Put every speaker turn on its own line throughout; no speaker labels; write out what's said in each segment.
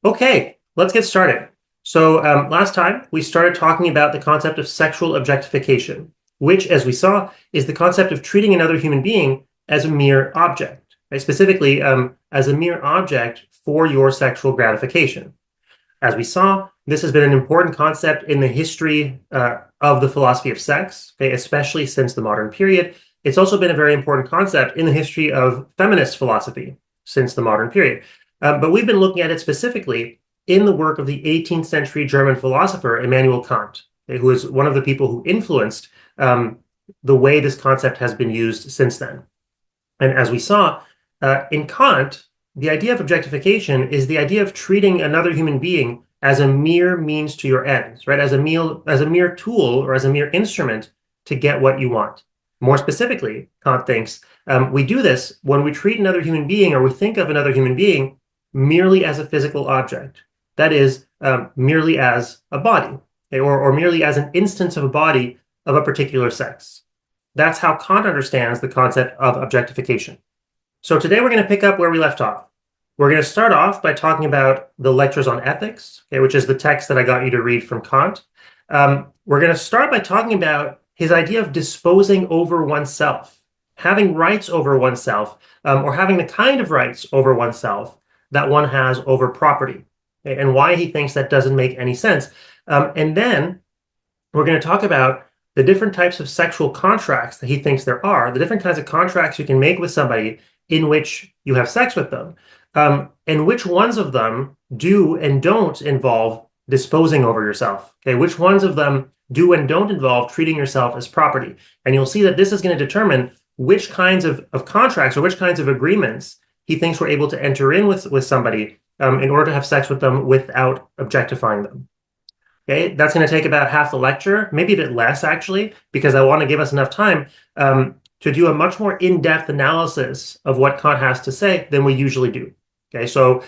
Okay, let's get started. So last time we started talking about the concept of sexual objectification, which, as we saw, is the concept of treating another human being as a mere object, right? Specifically, as a mere object for your sexual gratification. As we saw, this has been an important concept in the history of the philosophy of sex, okay, especially since the modern period. It's also been a very important concept in the history of feminist philosophy since the modern period. But we've been looking at it specifically in the work of the 18th century German philosopher Immanuel Kant, okay, who is one of the people who influenced the way this concept has been used since then. And as we saw, in Kant, the idea of objectification is the idea of treating another human being as a mere means to your ends, right? As a mere tool or as a mere instrument to get what you want. More specifically, Kant thinks we do this when we treat another human being or we think of another human being merely as a physical object. That is, merely as a body, okay, or merely as an instance of a body of a particular sex. That's how Kant understands the concept of objectification. So today we're going to pick up where we left off. We're going to start off by talking about the Lectures on Ethics, okay, which is the text that I got you to read from Kant. We're going to start by talking about his idea of disposing over oneself, having rights over oneself, or having the kind of rights over oneself that one has over property, okay, and why he thinks that doesn't make any sense. And then we're going to talk about the different types of sexual contracts that he thinks there are, the different kinds of contracts you can make with somebody in which you have sex with them, and which ones of them do and don't involve disposing over yourself. Okay, which ones of them do and don't involve treating yourself as property. And you'll see that this is going to determine which kinds of contracts or which kinds of agreements he thinks we're able to enter in with somebody in order to have sex with them without objectifying them. Okay, that's going to take about half the lecture, maybe a bit less actually, because I want to give us enough time to do a much more in-depth analysis of what Kant has to say than we usually do. Okay, so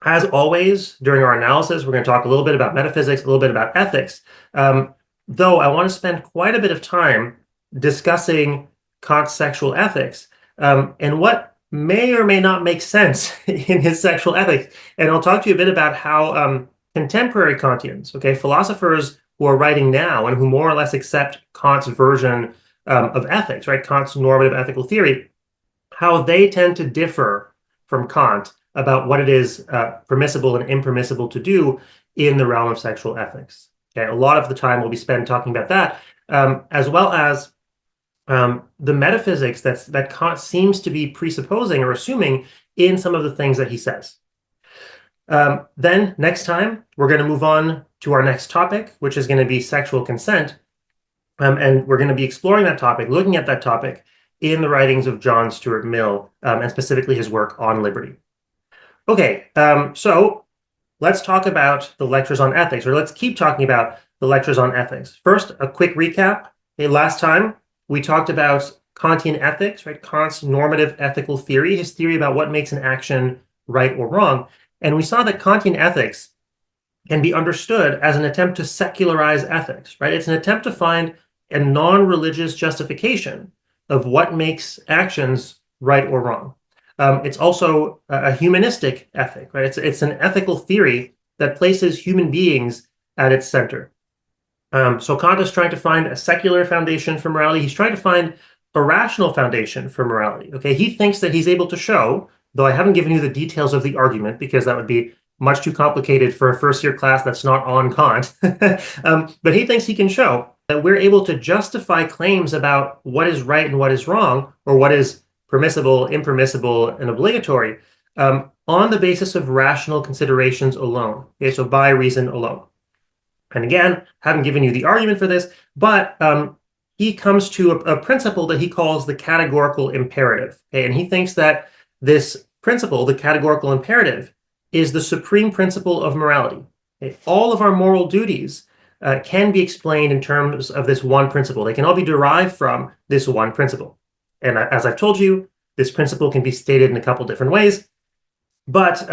as always, during our analysis, we're going to talk a little bit about metaphysics, a little bit about ethics, though I want to spend quite a bit of time discussing Kant's sexual ethics and what may or may not make sense in his sexual ethics. And I'll talk to you a bit about how contemporary Kantians, okay, philosophers who are writing now and who more or less accept Kant's version of ethics, right, Kant's normative ethical theory, how they tend to differ from Kant about what it is permissible and impermissible to do in the realm of sexual ethics. Okay, a lot of the time will be spent talking about that, as well as the metaphysics that Kant seems to be presupposing or assuming in some of the things that he says. Then next time, we're going to move on to our next topic, which is going to be sexual consent. And we're going to be exploring that topic, looking at that topic in the writings of John Stuart Mill, and specifically his work on liberty. Okay, so let's talk about the lectures on ethics, or let's keep talking about the lectures on ethics. First, a quick recap. Okay, last time, we talked about Kantian ethics, right? Kant's normative ethical theory, his theory about what makes an action right or wrong. And we saw that Kantian ethics can be understood as an attempt to secularize ethics, right? It's an attempt to find a non-religious justification of what makes actions right or wrong. It's also a humanistic ethic, right? It's an ethical theory that places human beings at its center. So Kant is trying to find a secular foundation for morality. He's trying to find a rational foundation for morality. Okay, he thinks that he's able to show, though I haven't given you the details of the argument because that would be much too complicated for a first-year class that's not on Kant. But he thinks he can show that we're able to justify claims about what is right and what is wrong, or what is permissible, impermissible, and obligatory, on the basis of rational considerations alone. Okay, so by reason alone. And again, haven't given you the argument for this, but he comes to a principle that he calls the categorical imperative. Okay, and he thinks that this principle, the categorical imperative, is the supreme principle of morality. Okay, all of our moral duties can be explained in terms of this one principle. They can all be derived from this one principle. And as I've told you, this principle can be stated in a couple different ways, but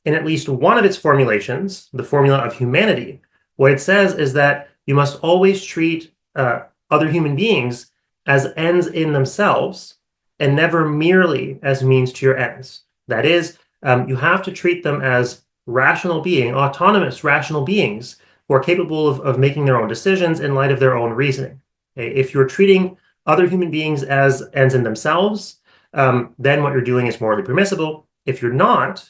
in at least one of its formulations, the formula of humanity, what it says is that you must always treat other human beings as ends in themselves and never merely as means to your ends. That is, you have to treat them as rational being, autonomous rational beings who are capable of making their own decisions in light of their own reasoning. Okay? If you're treating other human beings as ends in themselves, then what you're doing is morally permissible. If you're not,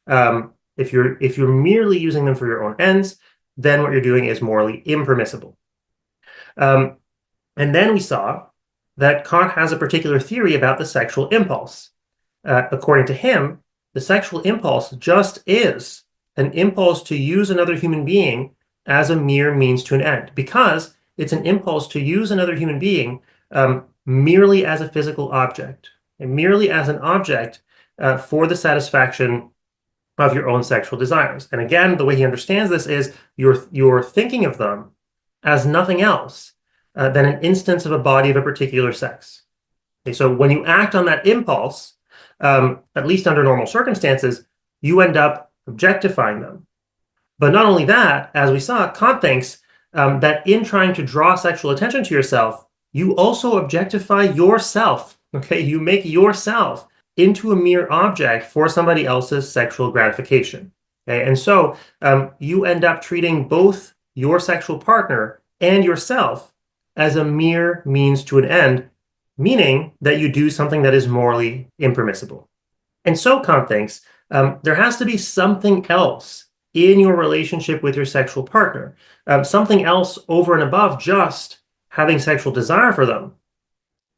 if you're merely using them for your own ends, then what you're doing is morally impermissible. And then we saw that Kant has a particular theory about the sexual impulse. According to him, the sexual impulse just is an impulse to use another human being as a mere means to an end, because it's an impulse to use another human being merely as a physical object, and merely as an object for the satisfaction of your own sexual desires. And again, the way he understands this is you're thinking of them as nothing else than an instance of a body of a particular sex. Okay, so when you act on that impulse, at least under normal circumstances, you end up objectifying them. But not only that, as we saw, Kant thinks that in trying to draw sexual attention to yourself, you also objectify yourself. Okay, you make yourself into a mere object for somebody else's sexual gratification. Okay, and so you end up treating both your sexual partner and yourself as a mere means to an end, meaning that you do something that is morally impermissible. And so Kant thinks there has to be something else in your relationship with your sexual partner, something else over and above just having sexual desire for them,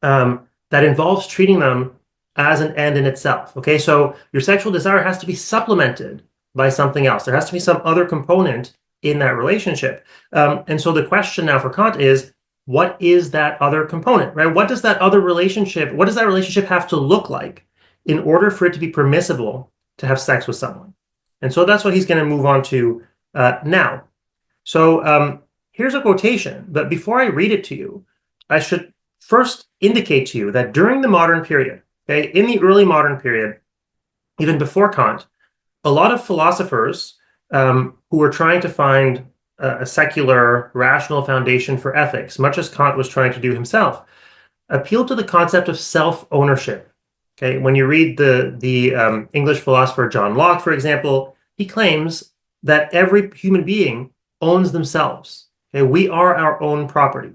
that involves treating them as an end in itself. Okay, so your sexual desire has to be supplemented by something else. There has to be some other component in that relationship. And so the question now for Kant is, what is that other component, right? What does that relationship have to look like in order for it to be permissible to have sex with someone? And so that's what he's going to move on to now. So here's a quotation, but before I read it to you, I should first indicate to you that during the modern period, okay, in the early modern period, even before Kant, a lot of philosophers who were trying to find a secular, rational foundation for ethics, much as Kant was trying to do himself, appealed to the concept of self-ownership. Okay, when you read the English philosopher John Locke, for example, he claims that every human being owns themselves. Okay, we are our own property.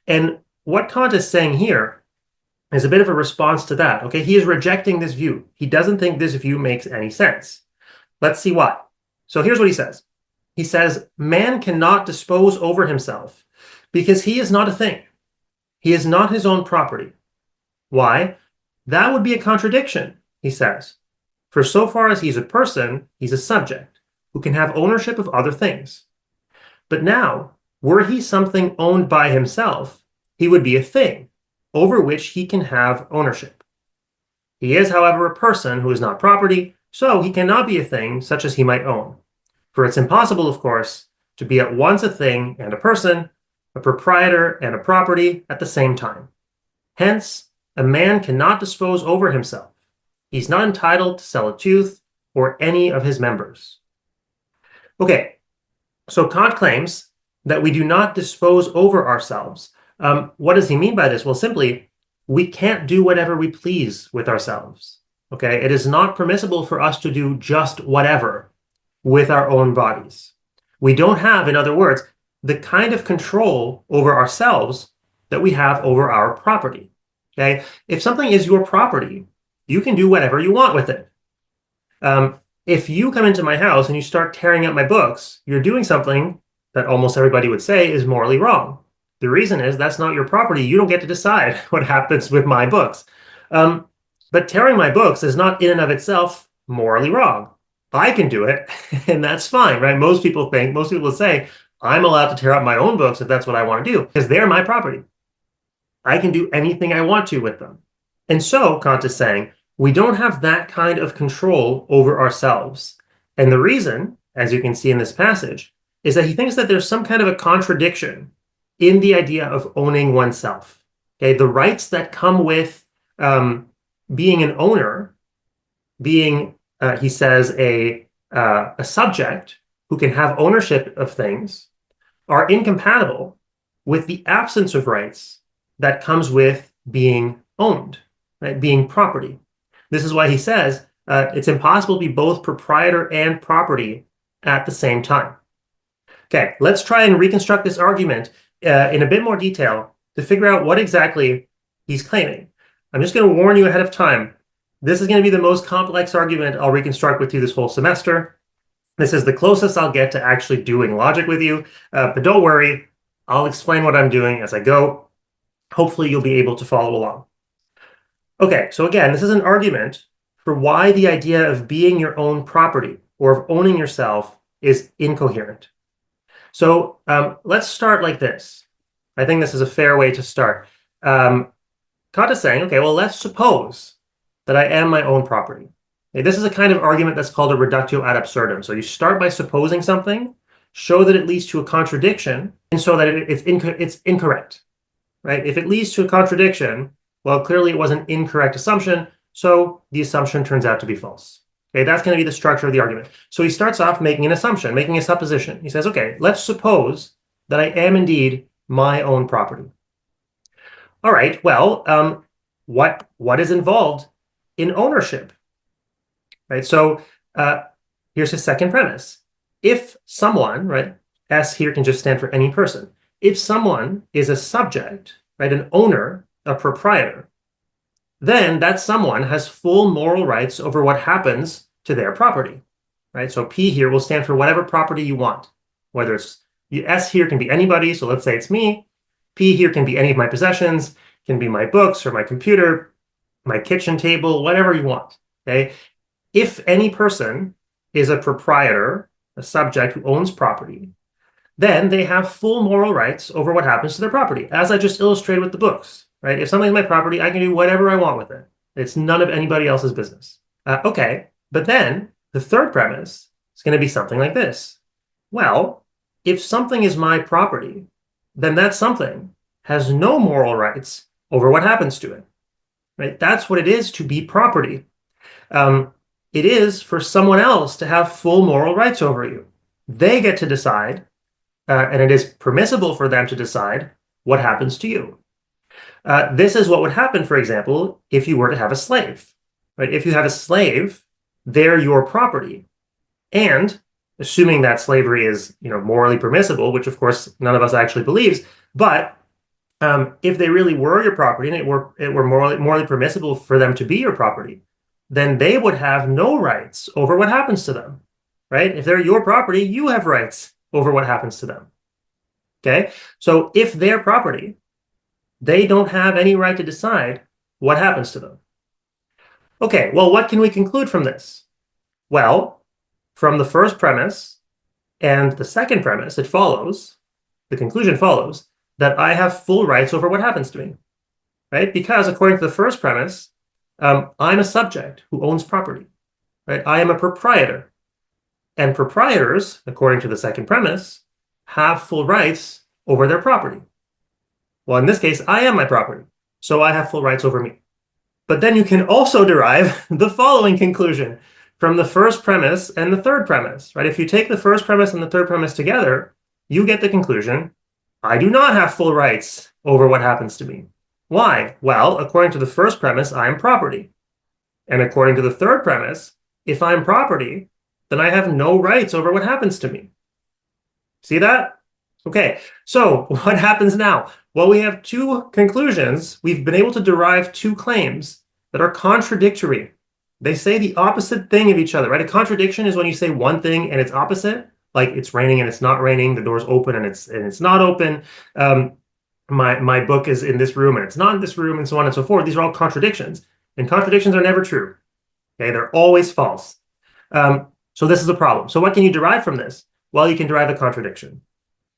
And what Kant is saying here is a bit of a response to that. Okay, he is rejecting this view. He doesn't think this view makes any sense. Let's see why. So here's what he says. He says, man cannot dispose over himself because he is not a thing. He is not his own property. Why? That would be a contradiction, he says. For so far as he's a person, he's a subject who can have ownership of other things. But now, were he something owned by himself, he would be a thing over which he can have ownership. He is, however, a person who is not property, so he cannot be a thing such as he might own. For it's impossible, of course, to be at once a thing and a person, a proprietor and a property at the same time. Hence, a man cannot dispose over himself. He's not entitled to sell a tooth or any of his members. Okay, so Kant claims that we do not dispose over ourselves. What does he mean by this? Well, simply, we can't do whatever we please with ourselves. Okay, it is not permissible for us to do just whatever with our own bodies. We don't have, in other words, the kind of control over ourselves that we have over our property. Okay, if something is your property, you can do whatever you want with it. If you come into my house and you start tearing up my books, you're doing something that almost everybody would say is morally wrong. The reason is that's not your property. You don't get to decide what happens with my books. But tearing my books is not in and of itself morally wrong. I can do it, and that's fine, right? Most people say, I'm allowed to tear up my own books if that's what I want to do, because they're my property. I can do anything I want to with them. And so, Kant is saying, we don't have that kind of control over ourselves. And the reason, as you can see in this passage, is that he thinks that there's some kind of a contradiction in the idea of owning oneself. Okay, the rights that come with being an owner, being, he says, a subject who can have ownership of things, are incompatible with the absence of rights that comes with being owned, right? Being property. This is why he says It's impossible to be both proprietor and property at the same time. Okay, let's try and reconstruct this argument in a bit more detail to figure out what exactly he's claiming. I'm just going to warn you ahead of time. This is going to be the most complex argument I'll reconstruct with you this whole semester. This is the closest I'll get to actually doing logic with you, but don't worry, I'll explain what I'm doing as I go. Hopefully you'll be able to follow along. Okay, so again, this is an argument for why the idea of being your own property or of owning yourself is incoherent. So let's start like this. I think this is a fair way to start. Kant is saying, okay, well, let's suppose that I am my own property. Okay, this is a kind of argument that's called a reductio ad absurdum. So you start by supposing something, show that it leads to a contradiction, and so that it's incorrect, right? If it leads to a contradiction, well, clearly it was an incorrect assumption, so the assumption turns out to be false. Okay, that's going to be the structure of the argument. So he starts off making an assumption, making a supposition. He says, okay, let's suppose that I am indeed my own property. All right, well, what is involved in ownership? Right, so here's his second premise. If someone, right, S here can just stand for any person. If someone is a subject, right, an owner, a proprietor, then that someone has full moral rights over what happens to their property, right? So P here will stand for whatever property you want, whether it's S here can be anybody. So let's say it's me. P here can be any of my possessions, can be my books or my computer, my kitchen table, whatever you want, okay? If any person is a proprietor, a subject who owns property, then they have full moral rights over what happens to their property, as I just illustrated with the books, right? If something's my property, I can do whatever I want with it. It's none of anybody else's business. Okay, but then the third premise is going to be something like this. Well, if something is my property, then that something has no moral rights over what happens to it, right? That's what it is to be property. It is for someone else to have full moral rights over you. They get to decide, and it is permissible for them to decide what happens to you. This is what would happen, for example, if you were to have a slave, right? If you have a slave, they're your property. And assuming that slavery is, morally permissible, which of course none of us actually believes, but if they really were your property and it were morally permissible for them to be your property, then they would have no rights over what happens to them, right? If they're your property, you have rights over what happens to them. Okay, so if they're property, they don't have any right to decide what happens to them. Okay, well, what can we conclude from this? Well, from the first premise and the second premise, the conclusion follows, that I have full rights over what happens to me, right? Because according to the first premise, I'm a subject who owns property, right? I am a proprietor. And proprietors, according to the second premise, have full rights over their property. Well, in this case, I am my property, so I have full rights over me. But then you can also derive the following conclusion from the first premise and the third premise, right? If you take the first premise and the third premise together, you get the conclusion, I do not have full rights over what happens to me. Why? Well, according to the first premise, I'm property. And according to the third premise, if I'm property, then I have no rights over what happens to me. See that? Okay, so what happens now? Well, we have two conclusions. We've been able to derive two claims that are contradictory. They say the opposite thing of each other, right? A contradiction is when you say one thing and it's opposite, like it's raining and it's not raining, the door's open and it's not open. My book is in this room and it's not in this room, and so on and so forth. These are all contradictions, and contradictions are never true. Okay, they're always false. So this is a problem. So what can you derive from this? Well, you can derive a contradiction.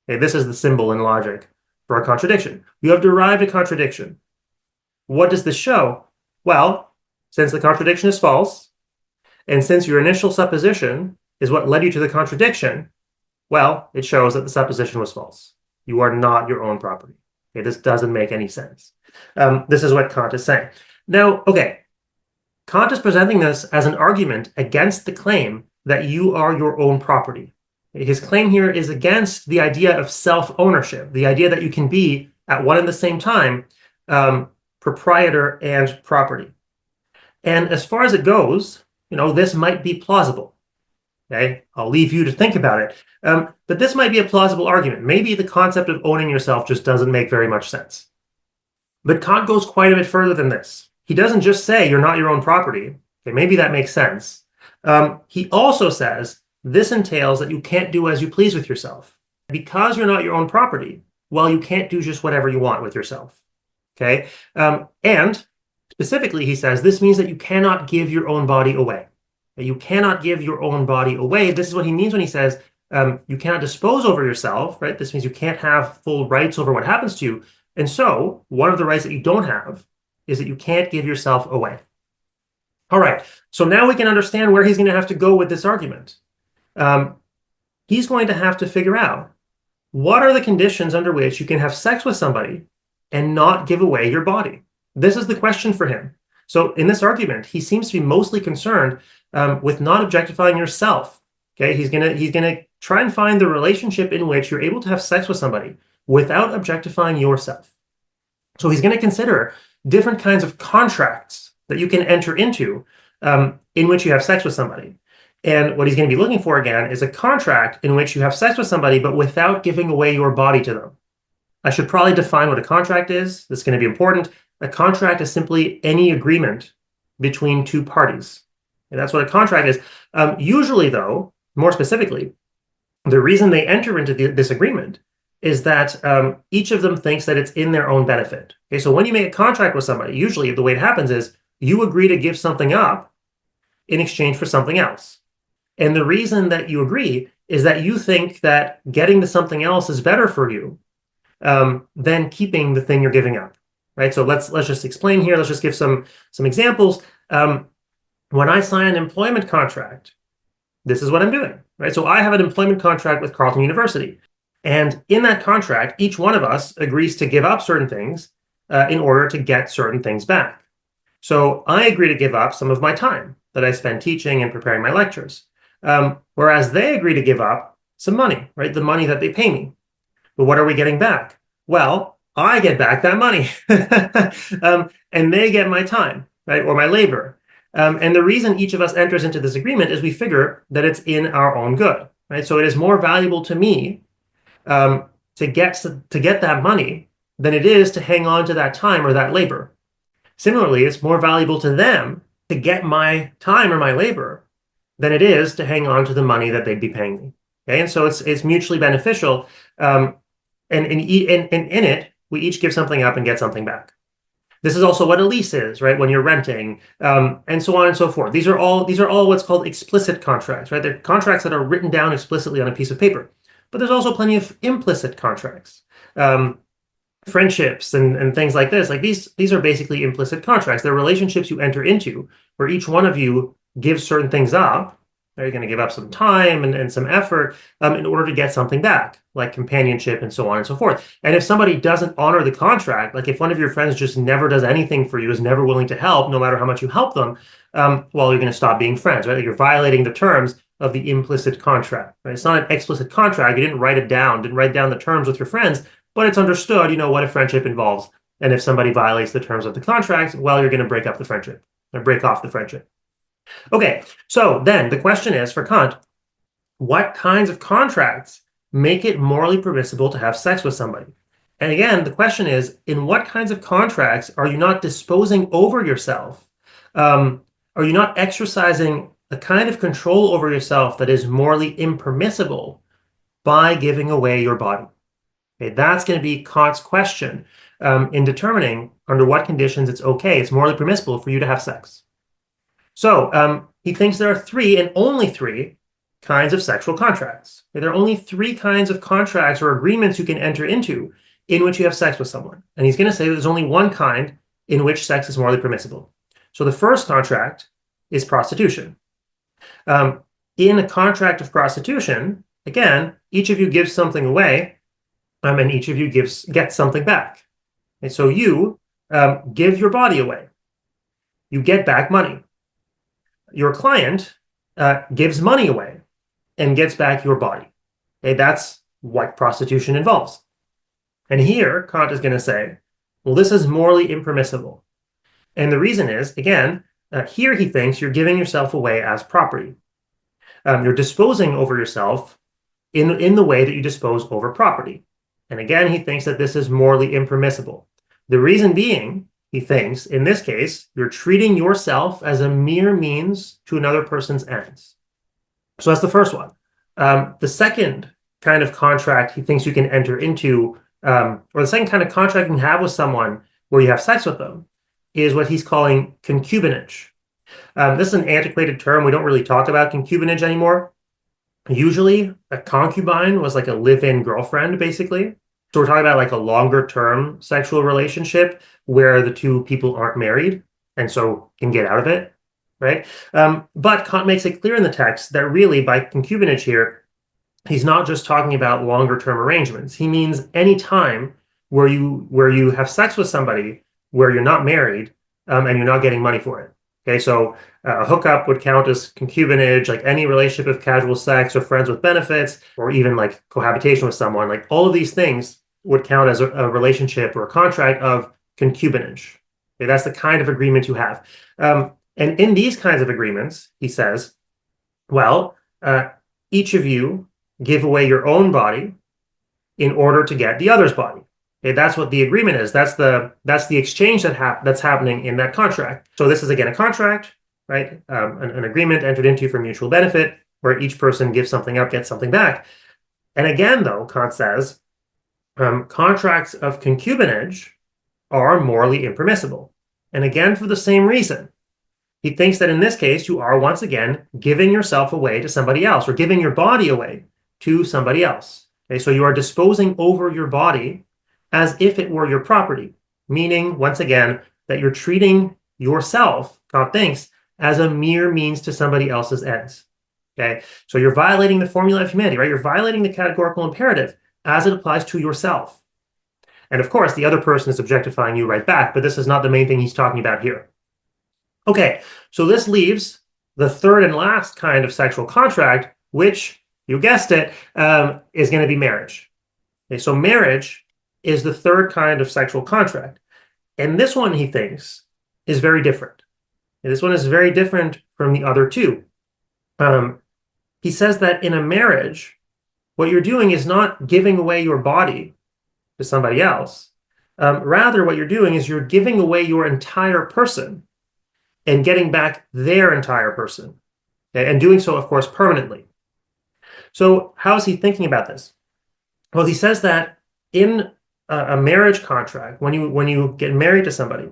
Okay, this is the symbol in logic for a contradiction. You have derived a contradiction. What does this show? Well, since the contradiction is false, and since your initial supposition is what led you to the contradiction, well, it shows that the supposition was false. You are not your own property. Okay, this doesn't make any sense. This is what Kant is saying. Now, okay, Kant is presenting this as an argument against the claim that you are your own property. His claim here is against the idea of self-ownership, the idea that you can be at one and the same time proprietor and property. And as far as it goes, this might be plausible. Okay, I'll leave you to think about it. But this might be a plausible argument. Maybe the concept of owning yourself just doesn't make very much sense. But Kant goes quite a bit further than this. He doesn't just say you're not your own property. Okay, maybe that makes sense. He also says this entails that you can't do as you please with yourself. Because you're not your own property, well, you can't do just whatever you want with yourself. Okay? And specifically, he says this means that you cannot give your own body away. That you cannot give your own body away. This is what he means when he says you cannot dispose over yourself, right? This means you can't have full rights over what happens to you. And so one of the rights that you don't have is that you can't give yourself away. All right, so now we can understand where he's going to have to go with this argument. He's going to have to figure out what are the conditions under which you can have sex with somebody and not give away your body. This is the question for him. So in this argument, he seems to be mostly concerned with not objectifying yourself. Okay, he's gonna try and find the relationship in which you're able to have sex with somebody without objectifying yourself. So he's going to consider different kinds of contracts that you can enter into in which you have sex with somebody. And what he's going to be looking for again is a contract in which you have sex with somebody, but without giving away your body to them. I should probably define what a contract is. This is going to be important. A contract is simply any agreement between two parties. And that's what a contract is. Usually, though, more specifically, the reason they enter into this agreement is that each of them thinks that it's in their own benefit. Okay, so when you make a contract with somebody, usually the way it happens is you agree to give something up in exchange for something else. And the reason that you agree is that you think that getting the something else is better for you than keeping the thing you're giving up. Right? So let's just explain here. Let's just give some examples. When I sign an employment contract, this is what I'm doing. Right? So I have an employment contract with Carleton University. And in that contract, each one of us agrees to give up certain things in order to get certain things back. So I agree to give up some of my time that I spend teaching and preparing my lectures, whereas they agree to give up some money, right? The money that they pay me. But what are we getting back? Well, I get back that money, and they get my time, right, or my labor. And the reason each of us enters into this agreement is we figure that it's in our own good, right? So it is more valuable to me to get that money than it is to hang on to that time or that labor. Similarly, it's more valuable to them to get my time or my labor than it is to hang on to the money that they'd be paying me. Okay, and so it's mutually beneficial, and in it we each give something up and get something back. This is also what a lease is, right? When you're renting, and so on and so forth. These are all what's called explicit contracts, right? They're contracts that are written down explicitly on a piece of paper. But there's also plenty of implicit contracts, friendships and things like this. Like these are basically implicit contracts. They're relationships you enter into where each one of you gives certain things up. You're going to give up some time and some effort in order to get something back, like companionship and so on and so forth. And if somebody doesn't honor the contract, like if one of your friends just never does anything for you, is never willing to help, no matter how much you help them, well, you're going to stop being friends, right? Like you're violating the terms of the implicit contract, right? It's not an explicit contract. You didn't write it down, didn't write down the terms with your friends, but it's understood, what a friendship involves. And if somebody violates the terms of the contract, well, you're going to break up the friendship or break off the friendship. Okay, so then the question is for Kant, what kinds of contracts make it morally permissible to have sex with somebody? And again, the question is, in what kinds of contracts are you not disposing over yourself? Are you not exercising a kind of control over yourself that is morally impermissible by giving away your body? Okay, that's going to be Kant's question in determining under what conditions it's okay, it's morally permissible for you to have sex. So he thinks there are three and only three kinds of sexual contracts. There are only three kinds of contracts or agreements you can enter into in which you have sex with someone. And he's going to say that there's only one kind in which sex is morally permissible. So the first contract is prostitution. In a contract of prostitution, again, each of you gives something away, and each of you gets something back. And so you give your body away. You get back money. Your client gives money away and gets back your body. Okay, that's what prostitution involves. And here, Kant is going to say, well, this is morally impermissible. And the reason is, again, Here he thinks you're giving yourself away as property. You're disposing over yourself in the way that you dispose over property. And again, he thinks that this is morally impermissible. The reason being, he thinks, in this case, you're treating yourself as a mere means to another person's ends. So that's the first one. The second kind of contract he thinks you can enter into, or the second kind of contract you can have with someone where you have sex with them, is what he's calling concubinage. This is an antiquated term. We don't really talk about concubinage anymore. Usually, a concubine was like a live-in girlfriend, basically. So we're talking about like a longer-term sexual relationship where the two people aren't married and so can get out of it, right? But Kant makes it clear in the text that really by concubinage here, he's not just talking about longer-term arrangements. He means any time where you have sex with somebody where you're not married and you're not getting money for it. Okay, so a hookup would count as concubinage, like any relationship of casual sex or friends with benefits, or even like cohabitation with someone. Like all of these things would count as a relationship or a contract of concubinage. Okay, that's the kind of agreement you have. And in these kinds of agreements, he says, well, each of you give away your own body in order to get the other's body. Okay, that's what the agreement is. That's the exchange that's happening in that contract. So this is again a contract, right? An agreement entered into for mutual benefit, where each person gives something up, gets something back. And again, though, Kant says contracts of concubinage are morally impermissible. And again, for the same reason. He thinks that in this case, you are once again giving yourself away to somebody else, or giving your body away to somebody else. Okay, so you are disposing over your body as if it were your property, meaning, once again, that you're treating yourself, Kant thinks, as a mere means to somebody else's ends. Okay, so you're violating the formula of humanity, right? You're violating the categorical imperative as it applies to yourself. And of course, the other person is objectifying you right back, but this is not the main thing he's talking about here. Okay, so this leaves the third and last kind of sexual contract, which, you guessed it, is going to be marriage. Okay, so marriage is the third kind of sexual contract. And this one, he thinks, is very different. And this one is very different from the other two. He says that in a marriage, what you're doing is not giving away your body to somebody else. Rather, what you're doing is you're giving away your entire person and getting back their entire person. Okay? And doing so, of course, permanently. So how is he thinking about this? Well, he says that in a marriage contract, when you get married to somebody,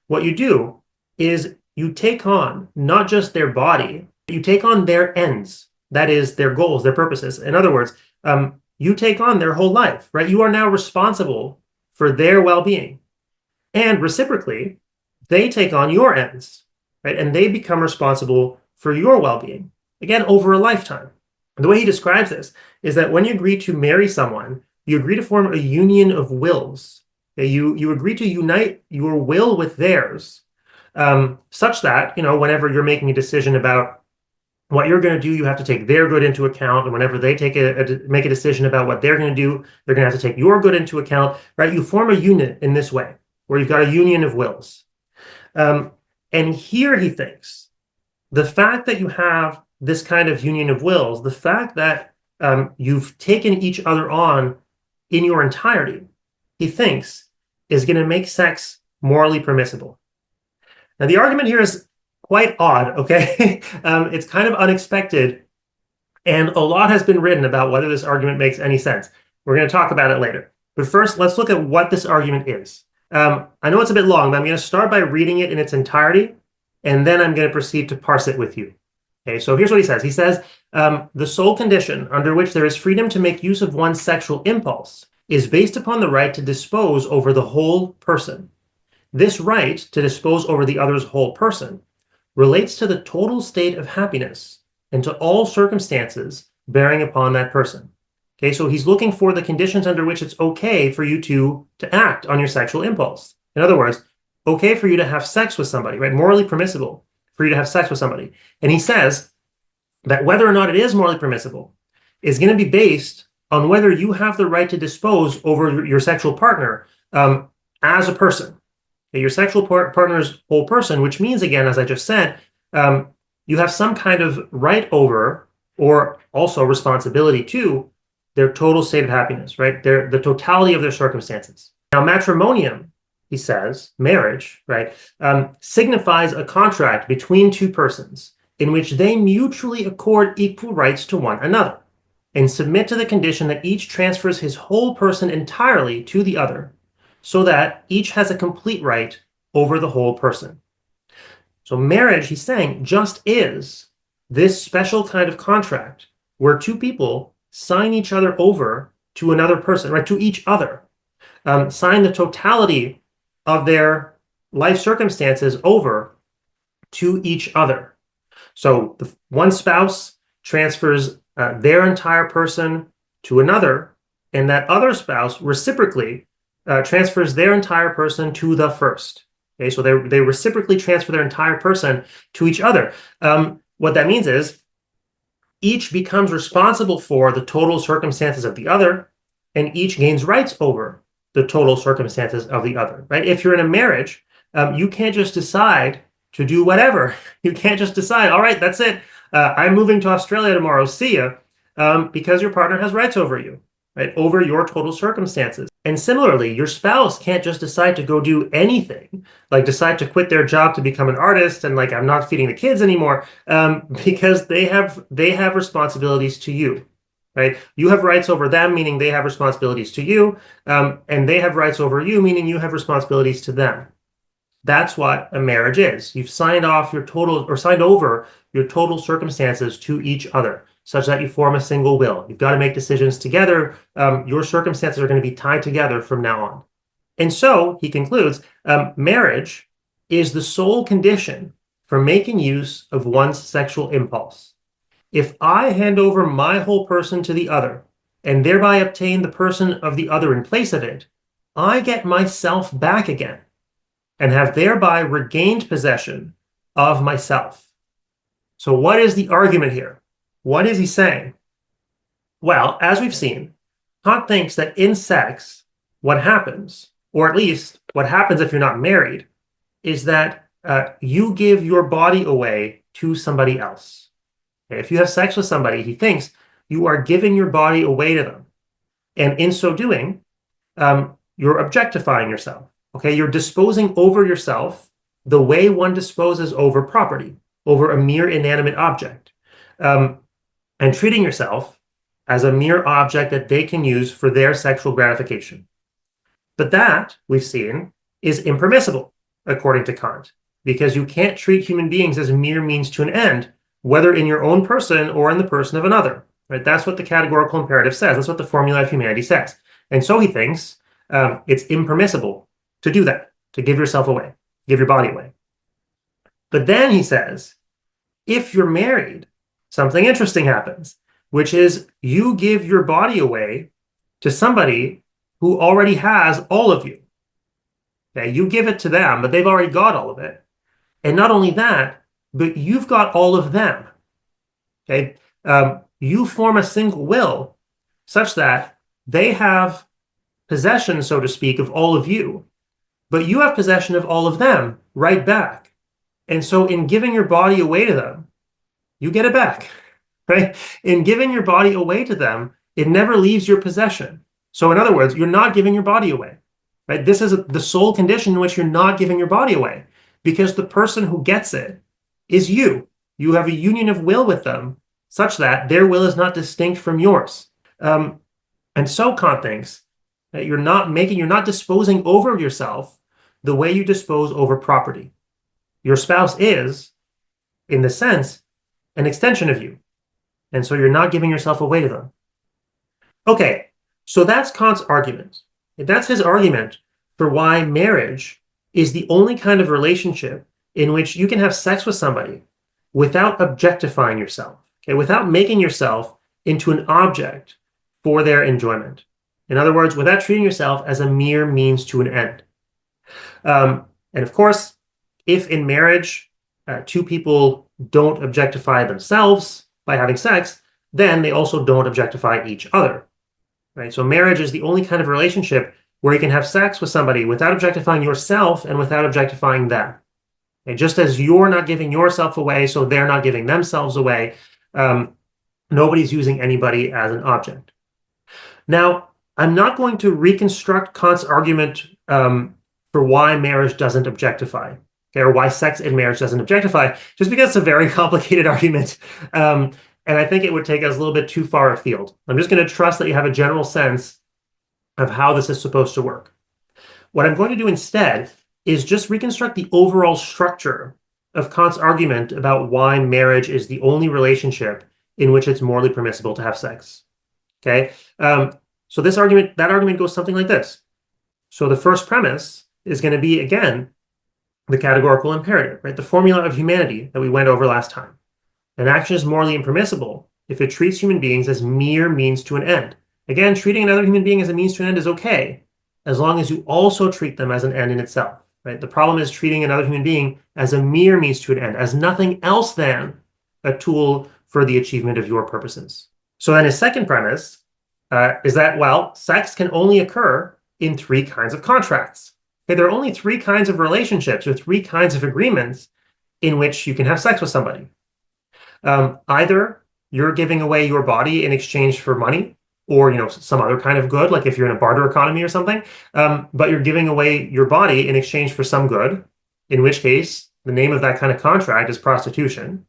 what you do is you take on not just their body, you take on their ends. That is, their goals, their purposes. In other words, you take on their whole life, right? You are now responsible for their well-being. And reciprocally, they take on your ends, right? And they become responsible for your well-being, again, over a lifetime. The way he describes this is that when you agree to marry someone, you agree to form a union of wills. Okay? You agree to unite your will with theirs, such that, whenever you're making a decision about what you're going to do, you have to take their good into account. And whenever they make a decision about what they're going to do, they're going to have to take your good into account, right? You form a unit in this way, where you've got a union of wills. And here he thinks the fact that you have this kind of union of wills, the fact that you've taken each other on in your entirety, he thinks is going to make sex morally permissible. Now, the argument here is quite odd, okay? It's kind of unexpected, and a lot has been written about whether this argument makes any sense. We're going to talk about it later. But first, let's look at what this argument is. I know it's a bit long, but I'm going to start by reading it in its entirety, and then I'm going to proceed to parse it with you. Okay, so here's what he says. He says, the sole condition under which there is freedom to make use of one's sexual impulse is based upon the right to dispose over the whole person. This right to dispose over the other's whole person relates to the total state of happiness and to all circumstances bearing upon that person. Okay, so he's looking for the conditions under which it's okay for you to act on your sexual impulse. In other words, okay for you to have sex with somebody, right? Morally permissible for you to have sex with somebody. And he says that whether or not it is morally permissible is going to be based on whether you have the right to dispose over your sexual partner as a person. Your sexual partner's whole person, which means, again, as I just said, you have some kind of right over or also responsibility to their total state of happiness, right? The totality of their circumstances. Now, matrimonium, he says, marriage, right, signifies a contract between two persons in which they mutually accord equal rights to one another and submit to the condition that each transfers his whole person entirely to the other, so that each has a complete right over the whole person. So marriage, he's saying, just is this special kind of contract where two people sign each other over to another person, right, to each other, sign the totality of their life circumstances over to each other. So the one spouse transfers their entire person to another, and that other spouse reciprocally transfers their entire person to the first. Okay, so they reciprocally transfer their entire person to each other. What that means is each becomes responsible for the total circumstances of the other, and each gains rights over the total circumstances of the other, right? If you're in a marriage, you can't just decide to do whatever. You can't just decide, all right, that's it. I'm moving to Australia tomorrow. See ya. Because your partner has rights over you, right? Over your total circumstances. And similarly, your spouse can't just decide to go do anything, like decide to quit their job to become an artist and like I'm not feeding the kids anymore, because they have responsibilities to you, right? You have rights over them, meaning they have responsibilities to you, and they have rights over you, meaning you have responsibilities to them. That's what a marriage is. You've signed off your total or signed over your total circumstances to each other, such that you form a single will. You've got to make decisions together. Your circumstances are going to be tied together from now on. And so, he concludes, marriage is the sole condition for making use of one's sexual impulse. If I hand over my whole person to the other, and thereby obtain the person of the other in place of it, I get myself back again, and have thereby regained possession of myself. So what is the argument here? What is he saying? Well, as we've seen, Kant thinks that in sex, what happens, or at least what happens if you're not married, is that you give your body away to somebody else. Okay, if you have sex with somebody, he thinks you are giving your body away to them. And in so doing, you're objectifying yourself. Okay, you're disposing over yourself the way one disposes over property, over a mere inanimate object, and treating yourself as a mere object that they can use for their sexual gratification. But that, we've seen, is impermissible, according to Kant, because you can't treat human beings as mere means to an end, whether in your own person or in the person of another. Right? That's what the categorical imperative says. That's what the formula of humanity says. And so he thinks it's impermissible to do that, to give yourself away, give your body away. But then he says, if you're married, something interesting happens, which is you give your body away to somebody who already has all of you. Okay, you give it to them, but they've already got all of it. And not only that, but you've got all of them. Okay, you form a single will such that they have possession, so to speak, of all of you, but you have possession of all of them right back. And so in giving your body away to them, you get it back, right? In giving your body away to them, it never leaves your possession. So in other words, you're not giving your body away, right? This is the sole condition in which you're not giving your body away, because the person who gets it is you. You have a union of will with them such that their will is not distinct from yours. And so Kant thinks that you're not disposing over yourself the way you dispose over property. Your spouse is, in the sense, an extension of you. And so you're not giving yourself away to them. Okay, so that's Kant's argument. That's his argument for why marriage is the only kind of relationship in which you can have sex with somebody without objectifying yourself, okay, without making yourself into an object for their enjoyment. In other words, without treating yourself as a mere means to an end. And of course, if in marriage, two people don't objectify themselves by having sex, then they also don't objectify each other, right? So marriage is the only kind of relationship where you can have sex with somebody without objectifying yourself and without objectifying them. Okay? Just as you're not giving yourself away, so they're not giving themselves away. Nobody's using anybody as an object. Now, I'm not going to reconstruct Kant's argument for why marriage doesn't objectify, okay, or why sex in marriage doesn't objectify, just because it's a very complicated argument. And I think it would take us a little bit too far afield. I'm just going to trust that you have a general sense of how this is supposed to work. What I'm going to do instead is just reconstruct the overall structure of Kant's argument about why marriage is the only relationship in which it's morally permissible to have sex. Okay, so that argument goes something like this. So the first premise is going to be, again, the categorical imperative, right? The formula of humanity that we went over last time. An action is morally impermissible if it treats human beings as mere means to an end. Again, treating another human being as a means to an end is okay, as long as you also treat them as an end in itself, right? The problem is treating another human being as a mere means to an end, as nothing else than a tool for the achievement of your purposes. So then his second premise is that, well, sex can only occur in three kinds of contracts. Okay, there are only three kinds of relationships or three kinds of agreements in which you can have sex with somebody. Either you're giving away your body in exchange for money, or some other kind of good, like if you're in a barter economy or something, but you're giving away your body in exchange for some good, in which case the name of that kind of contract is prostitution.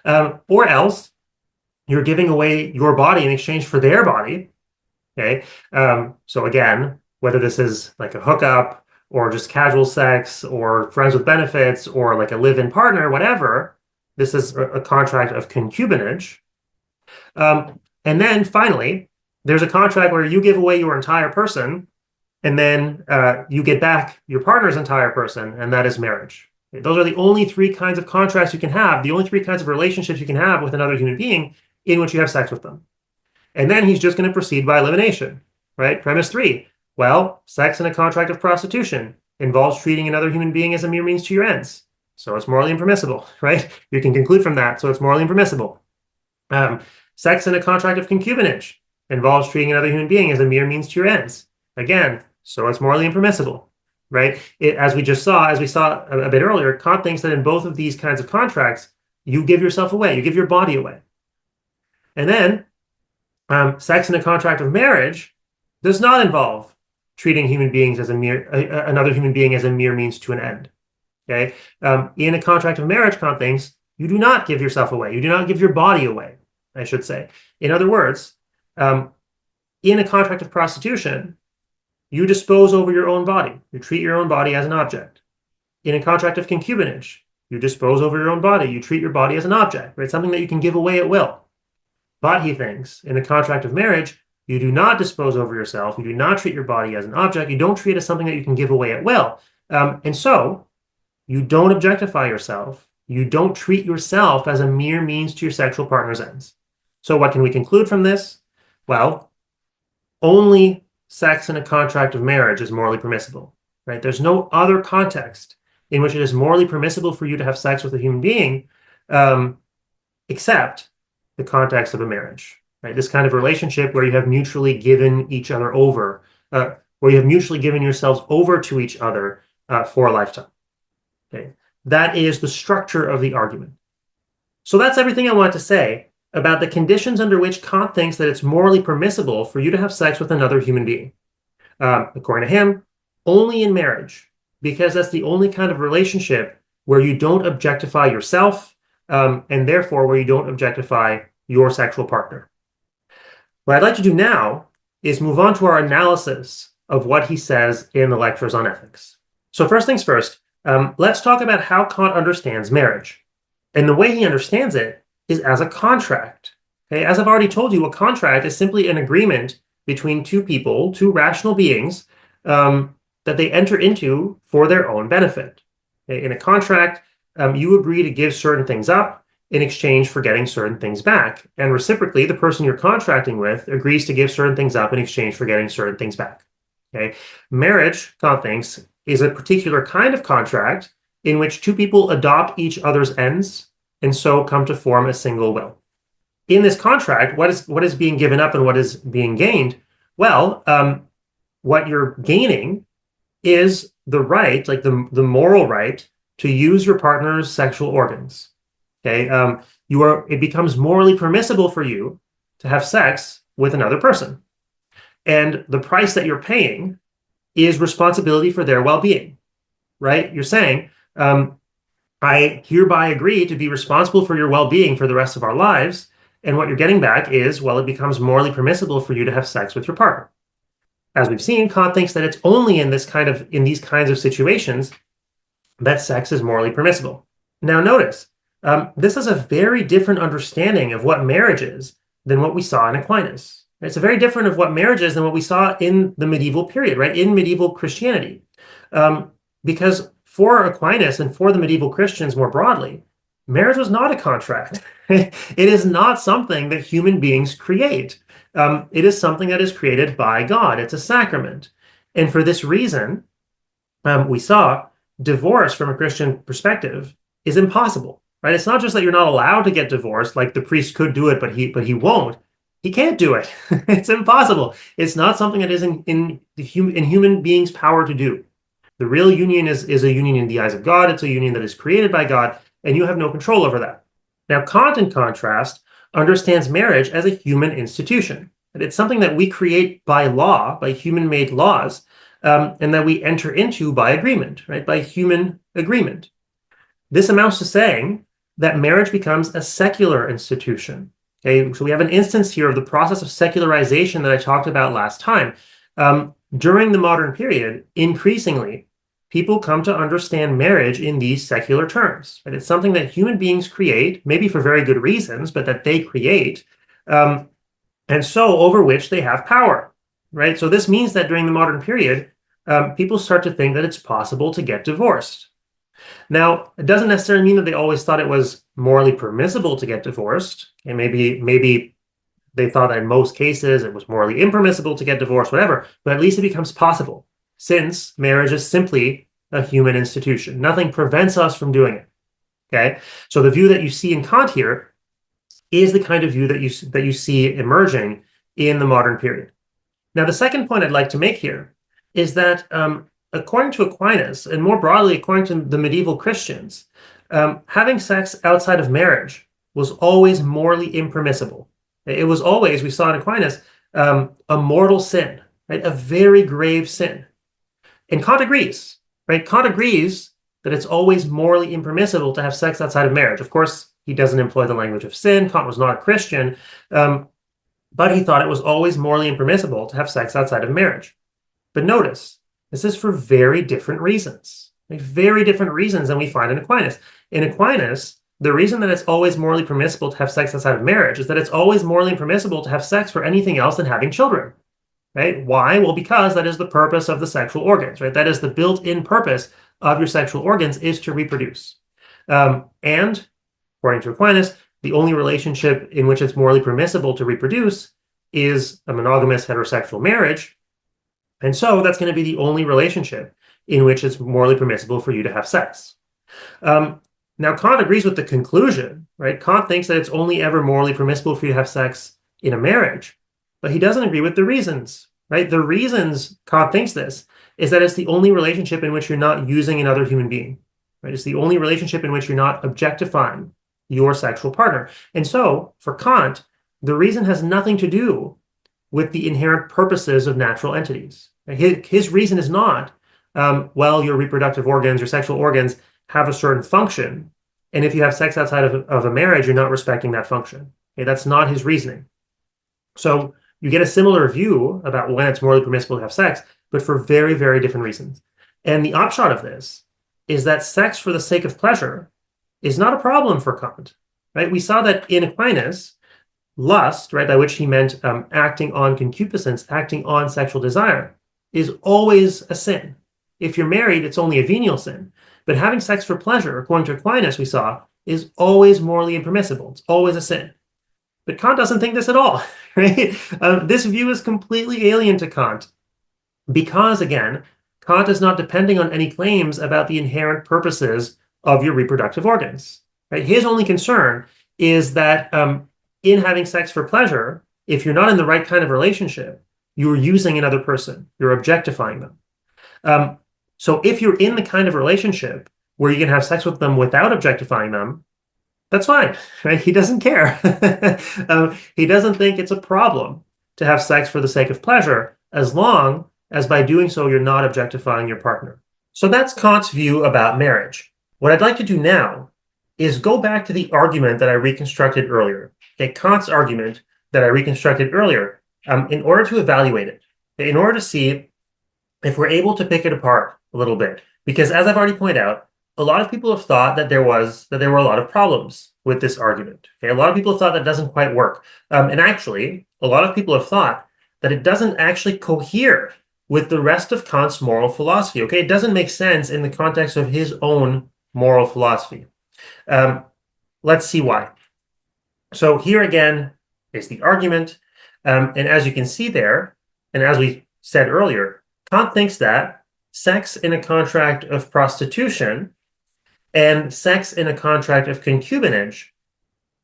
Or else you're giving away your body in exchange for their body. Okay, so again, whether this is like a hookup or just casual sex or friends with benefits or like a live-in partner, whatever, this is a contract of concubinage. And then finally, there's a contract where you give away your entire person and then you get back your partner's entire person, and that is marriage. Those are the only three kinds of contracts you can have, the only three kinds of relationships you can have with another human being in which you have sex with them. And then he's just going to proceed by elimination, right? Premise 3, well, sex in a contract of prostitution involves treating another human being as a mere means to your ends. So it's morally impermissible, right? You can conclude from that, so it's morally impermissible. Sex in a contract of concubinage involves treating another human being as a mere means to your ends. Again, so it's morally impermissible, right? As we saw a bit earlier, Kant thinks that in both of these kinds of contracts, you give yourself away, you give your body away. And then sex in a contract of marriage does not involve treating human beings as another human being as a mere means to an end. Okay, in a contract of marriage, Kant thinks you do not give yourself away. You do not give your body away, I should say. In other words, in a contract of prostitution, you dispose over your own body. You treat your own body as an object. In a contract of concubinage, you dispose over your own body. You treat your body as an object, right? Something that you can give away at will. But he thinks in a contract of marriage, you do not dispose over yourself. You do not treat your body as an object. You don't treat it as something that you can give away at will. And so you don't objectify yourself. You don't treat yourself as a mere means to your sexual partner's ends. So what can we conclude from this? Well, only sex in a contract of marriage is morally permissible, right? There's no other context in which it is morally permissible for you to have sex with a human being except the context of a marriage, right? This kind of relationship where you have mutually given each other over, where you have mutually given yourselves over to each other for a lifetime. Okay, that is the structure of the argument. So that's everything I want to say about the conditions under which Kant thinks that it's morally permissible for you to have sex with another human being. According to him, only in marriage, because that's the only kind of relationship where you don't objectify yourself, and therefore where you don't objectify your sexual partner. What I'd like to do now is move on to our analysis of what he says in the lectures on ethics. So first things first, let's talk about how Kant understands marriage. And the way he understands it is as a contract. Okay? As I've already told you, a contract is simply an agreement between two people, two rational beings, that they enter into for their own benefit. Okay? In a contract, you agree to give certain things up in exchange for getting certain things back. And reciprocally, the person you're contracting with agrees to give certain things up in exchange for getting certain things back. Okay? Marriage, Kant thinks, is a particular kind of contract in which two people adopt each other's ends and so come to form a single will. In this contract, what is being given up and what is being gained? Well, what you're gaining is the right, like the moral right to use your partner's sexual organs. Okay, it becomes morally permissible for you to have sex with another person, and the price that you're paying is responsibility for their well-being. Right? You're saying, I hereby agree to be responsible for your well-being for the rest of our lives, and what you're getting back is, well, it becomes morally permissible for you to have sex with your partner. As we've seen, Kant thinks that it's only in these kinds of situations that sex is morally permissible. Now, notice, this is a very different understanding of what marriage is than what we saw in Aquinas. It's a very different of what marriage is than what we saw in the medieval period, right? In medieval Christianity. Because for Aquinas and for the medieval Christians more broadly, marriage was not a contract. It is not something that human beings create. It is something that is created by God. It's a sacrament. And for this reason, we saw divorce from a Christian perspective is impossible, right? It's not just that you're not allowed to get divorced, like the priest could do it, but he won't. He can't do it. It's impossible. It's not something that is in human beings' power to do. The real union is a union in the eyes of God. It's a union that is created by God, and you have no control over that. Now, Kant, in contrast, understands marriage as a human institution. It's something that we create by law, by human-made laws, and that we enter into by agreement, right? By human agreement. This amounts to saying that marriage becomes a secular institution. Okay, so we have an instance here of the process of secularization that I talked about last time. During the modern period, increasingly, people come to understand marriage in these secular terms. Right? It's something that human beings create, maybe for very good reasons, but that they create, and so over which they have power. Right? So this means that during the modern period, people start to think that it's possible to get divorced. Now, it doesn't necessarily mean that they always thought it was morally permissible to get divorced. And maybe they thought that in most cases it was morally impermissible to get divorced, whatever, but at least it becomes possible since marriage is simply a human institution. Nothing prevents us from doing it. Okay? So the view that you see in Kant here is the kind of view that you see emerging in the modern period. Now, the second point I'd like to make here is that according to Aquinas, and more broadly according to the medieval Christians, having sex outside of marriage was always morally impermissible. It was always, we saw in Aquinas, a mortal sin, right? A very grave sin. And Kant agrees, right? Kant agrees that it's always morally impermissible to have sex outside of marriage. Of course, he doesn't employ the language of sin. Kant was not a Christian, but he thought it was always morally impermissible to have sex outside of marriage. But notice, this is for very different reasons, like very different reasons than we find in Aquinas. In Aquinas, the reason that it's always morally permissible to have sex outside of marriage is that it's always morally permissible to have sex for anything else than having children, right? Why? Well, because that is the purpose of the sexual organs, right? That is the built-in purpose of your sexual organs is to reproduce. And according to Aquinas, the only relationship in which it's morally permissible to reproduce is a monogamous heterosexual marriage. And so that's going to be the only relationship in which it's morally permissible for you to have sex. Now, Kant agrees with the conclusion, right? Kant thinks that it's only ever morally permissible for you to have sex in a marriage, but he doesn't agree with the reasons, right? The reasons Kant thinks this is that it's the only relationship in which you're not using another human being, right? It's the only relationship in which you're not objectifying your sexual partner. And so, for Kant, the reason has nothing to do with the inherent purposes of natural entities. His reason is not, well, your reproductive organs, your sexual organs have a certain function, and if you have sex outside of a marriage, you're not respecting that function. Okay, that's not his reasoning. So you get a similar view about when it's morally permissible to have sex, but for very, very different reasons. And the upshot of this is that sex for the sake of pleasure is not a problem for Kant. Right? We saw that in Aquinas, lust, right, by which he meant acting on concupiscence, acting on sexual desire, is always a sin. If you're married, it's only a venial sin. But having sex for pleasure, according to Aquinas, we saw, is always morally impermissible. It's always a sin. But Kant doesn't think this at all, right? This view is completely alien to Kant because, again, Kant is not depending on any claims about the inherent purposes of your reproductive organs. Right? His only concern is that in having sex for pleasure, if you're not in the right kind of relationship, you're using another person. You're objectifying them. Um, so if you're in the kind of relationship where you can have sex with them without objectifying them, that's fine, right? He doesn't care. He doesn't think it's a problem to have sex for the sake of pleasure, as long as by doing so, you're not objectifying your partner. So that's Kant's view about marriage. What I'd like to do now is go back to the argument that I reconstructed earlier. Okay, Kant's argument that I reconstructed earlier, in order to evaluate it, in order to see if we're able to pick it apart a little bit. Because as I've already pointed out, a lot of people have thought that there were a lot of problems with this argument. Okay, a lot of people have thought that doesn't quite work. And actually, a lot of people have thought that it doesn't actually cohere with the rest of Kant's moral philosophy. Okay, it doesn't make sense in the context of his own moral philosophy. Let's see why. So here again is the argument. And as you can see there, and as we said earlier, Kant thinks that sex in a contract of prostitution and sex in a contract of concubinage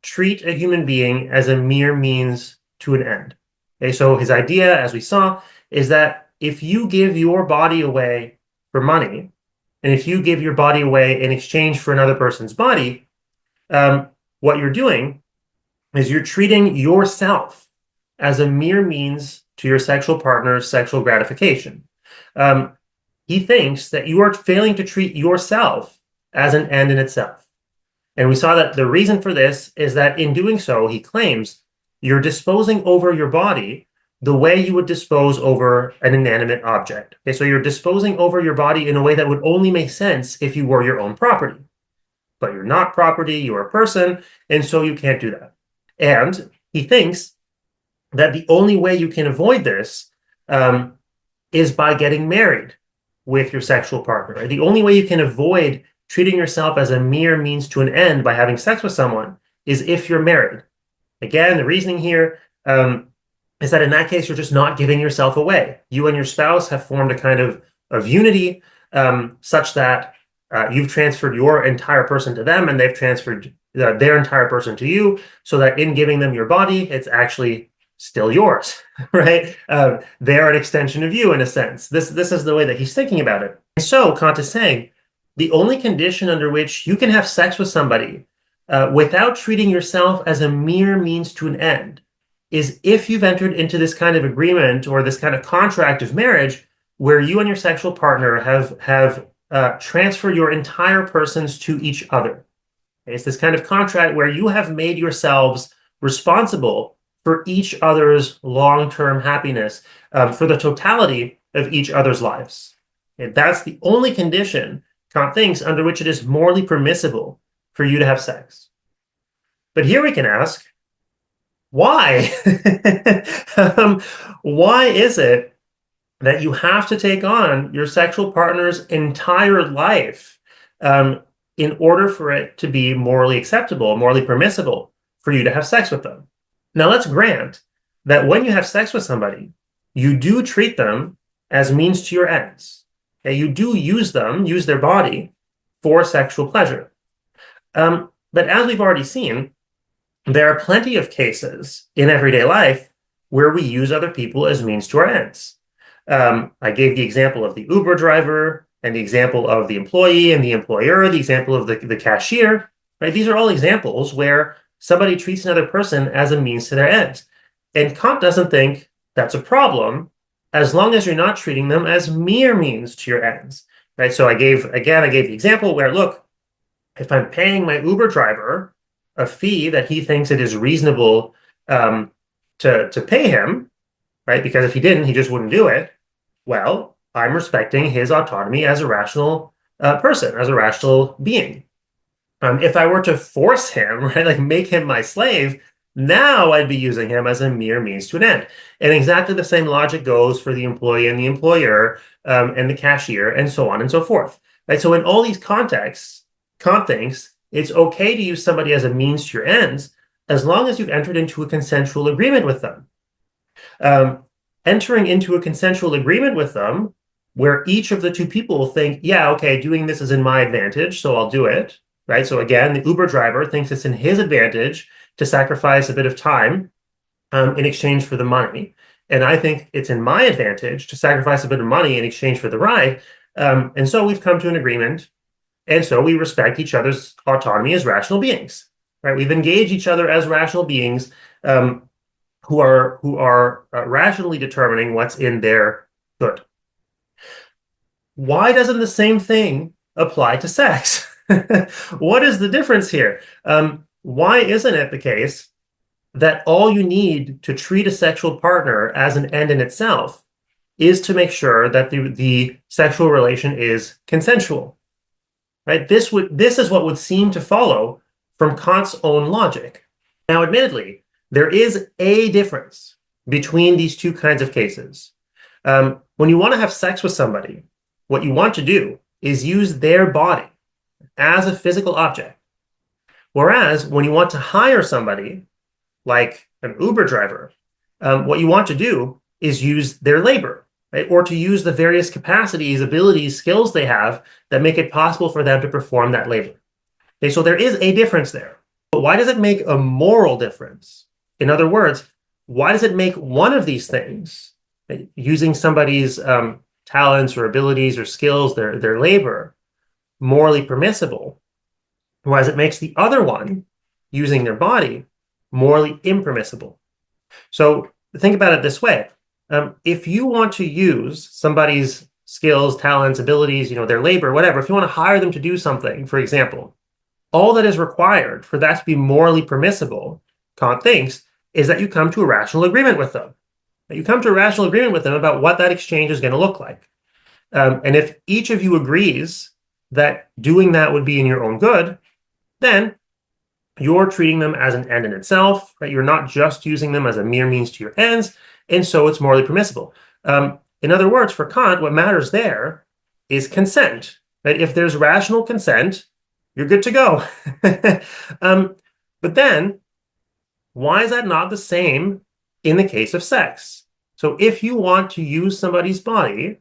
treat a human being as a mere means to an end. Okay, so his idea, as we saw, is that if you give your body away for money, and if you give your body away in exchange for another person's body, what you're doing is you're treating yourself as a mere means to your sexual partner's sexual gratification. He thinks that you are failing to treat yourself as an end in itself. And we saw that the reason for this is that in doing so, he claims you're disposing over your body the way you would dispose over an inanimate object. Okay, so you're disposing over your body in a way that would only make sense if you were your own property. But you're not property, you're a person, and so you can't do that. And he thinks that the only way you can avoid this is by getting married with your sexual partner. Right? The only way you can avoid treating yourself as a mere means to an end by having sex with someone is if you're married. Again, the reasoning here is that in that case, you're just not giving yourself away. You and your spouse have formed a kind of unity such that you've transferred your entire person to them and they've transferred their entire person to you, so that in giving them your body, it's actually still yours, right? They're an extension of you in a sense. This is the way that he's thinking about it. And so Kant is saying, the only condition under which you can have sex with somebody without treating yourself as a mere means to an end is if you've entered into this kind of agreement or this kind of contract of marriage where you and your sexual partner have transferred your entire persons to each other. It's this kind of contract where you have made yourselves responsible for each other's long-term happiness, for the totality of each other's lives. And that's the only condition, Kant thinks, under which it is morally permissible for you to have sex. But here we can ask, why? Why is it that you have to take on your sexual partner's entire life in order for it to be morally acceptable, morally permissible for you to have sex with them? Now, let's grant that when you have sex with somebody, you do treat them as means to your ends. Okay? You do use their body for sexual pleasure. But as we've already seen, there are plenty of cases in everyday life where we use other people as means to our ends. I gave the example of the Uber driver and the example of the employee and the employer, the example of the cashier. Right? These are all examples where somebody treats another person as a means to their ends. And Kant doesn't think that's a problem as long as you're not treating them as mere means to your ends. Right? So I gave the example where, look, if I'm paying my Uber driver a fee that he thinks it is reasonable to pay him, right? Because if he didn't, he just wouldn't do it. Well, I'm respecting his autonomy as a rational person, as a rational being. If I were to force him, right, like make him my slave, now I'd be using him as a mere means to an end. And exactly the same logic goes for the employee and the employer and the cashier and so on and so forth. Right? So in all these contexts, Kant thinks it's okay to use somebody as a means to your ends as long as you've entered into a consensual agreement with them. Entering into a consensual agreement with them where each of the two people think, yeah, okay, doing this is in my advantage, so I'll do it. Right? So again, the Uber driver thinks it's in his advantage to sacrifice a bit of time in exchange for the money. and I think it's in my advantage to sacrifice a bit of money in exchange for the ride. And so we've come to an agreement, and so we respect each other's autonomy as rational beings, right? We've engaged each other as rational beings who are rationally determining what's in their good. Why doesn't the same thing apply to sex? What is the difference here? Why isn't it the case that all you need to treat a sexual partner as an end in itself is to make sure that the sexual relation is consensual, right? This is what would seem to follow from Kant's own logic. Now, admittedly, there is a difference between these two kinds of cases. When you want to have sex with somebody, what you want to do is use their body as a physical object. Whereas when you want to hire somebody, like an Uber driver, what you want to do is use their labor, right? Or to use the various capacities, abilities, skills they have that make it possible for them to perform that labor. Okay, so there is a difference there. But why does it make a moral difference? In other words, why does it make one of these things, using somebody's talents or abilities or skills, their labor, morally permissible, whereas it makes the other one, using their body, morally impermissible? So think about it this way. If you want to use somebody's skills, talents, abilities, their labor, whatever, if you want to hire them to do something, for example, all that is required for that to be morally permissible, Kant thinks, is that you come to a rational agreement with them. That you come to a rational agreement with them about what that exchange is going to look like. And if each of you agrees that doing that would be in your own good, then you're treating them as an end in itself, right? You're not just using them as a mere means to your ends, and so it's morally permissible. In other words, for Kant, what matters there is consent, right? If there's rational consent, you're good to go. But then, why is that not the same in the case of sex? So if you want to use somebody's body,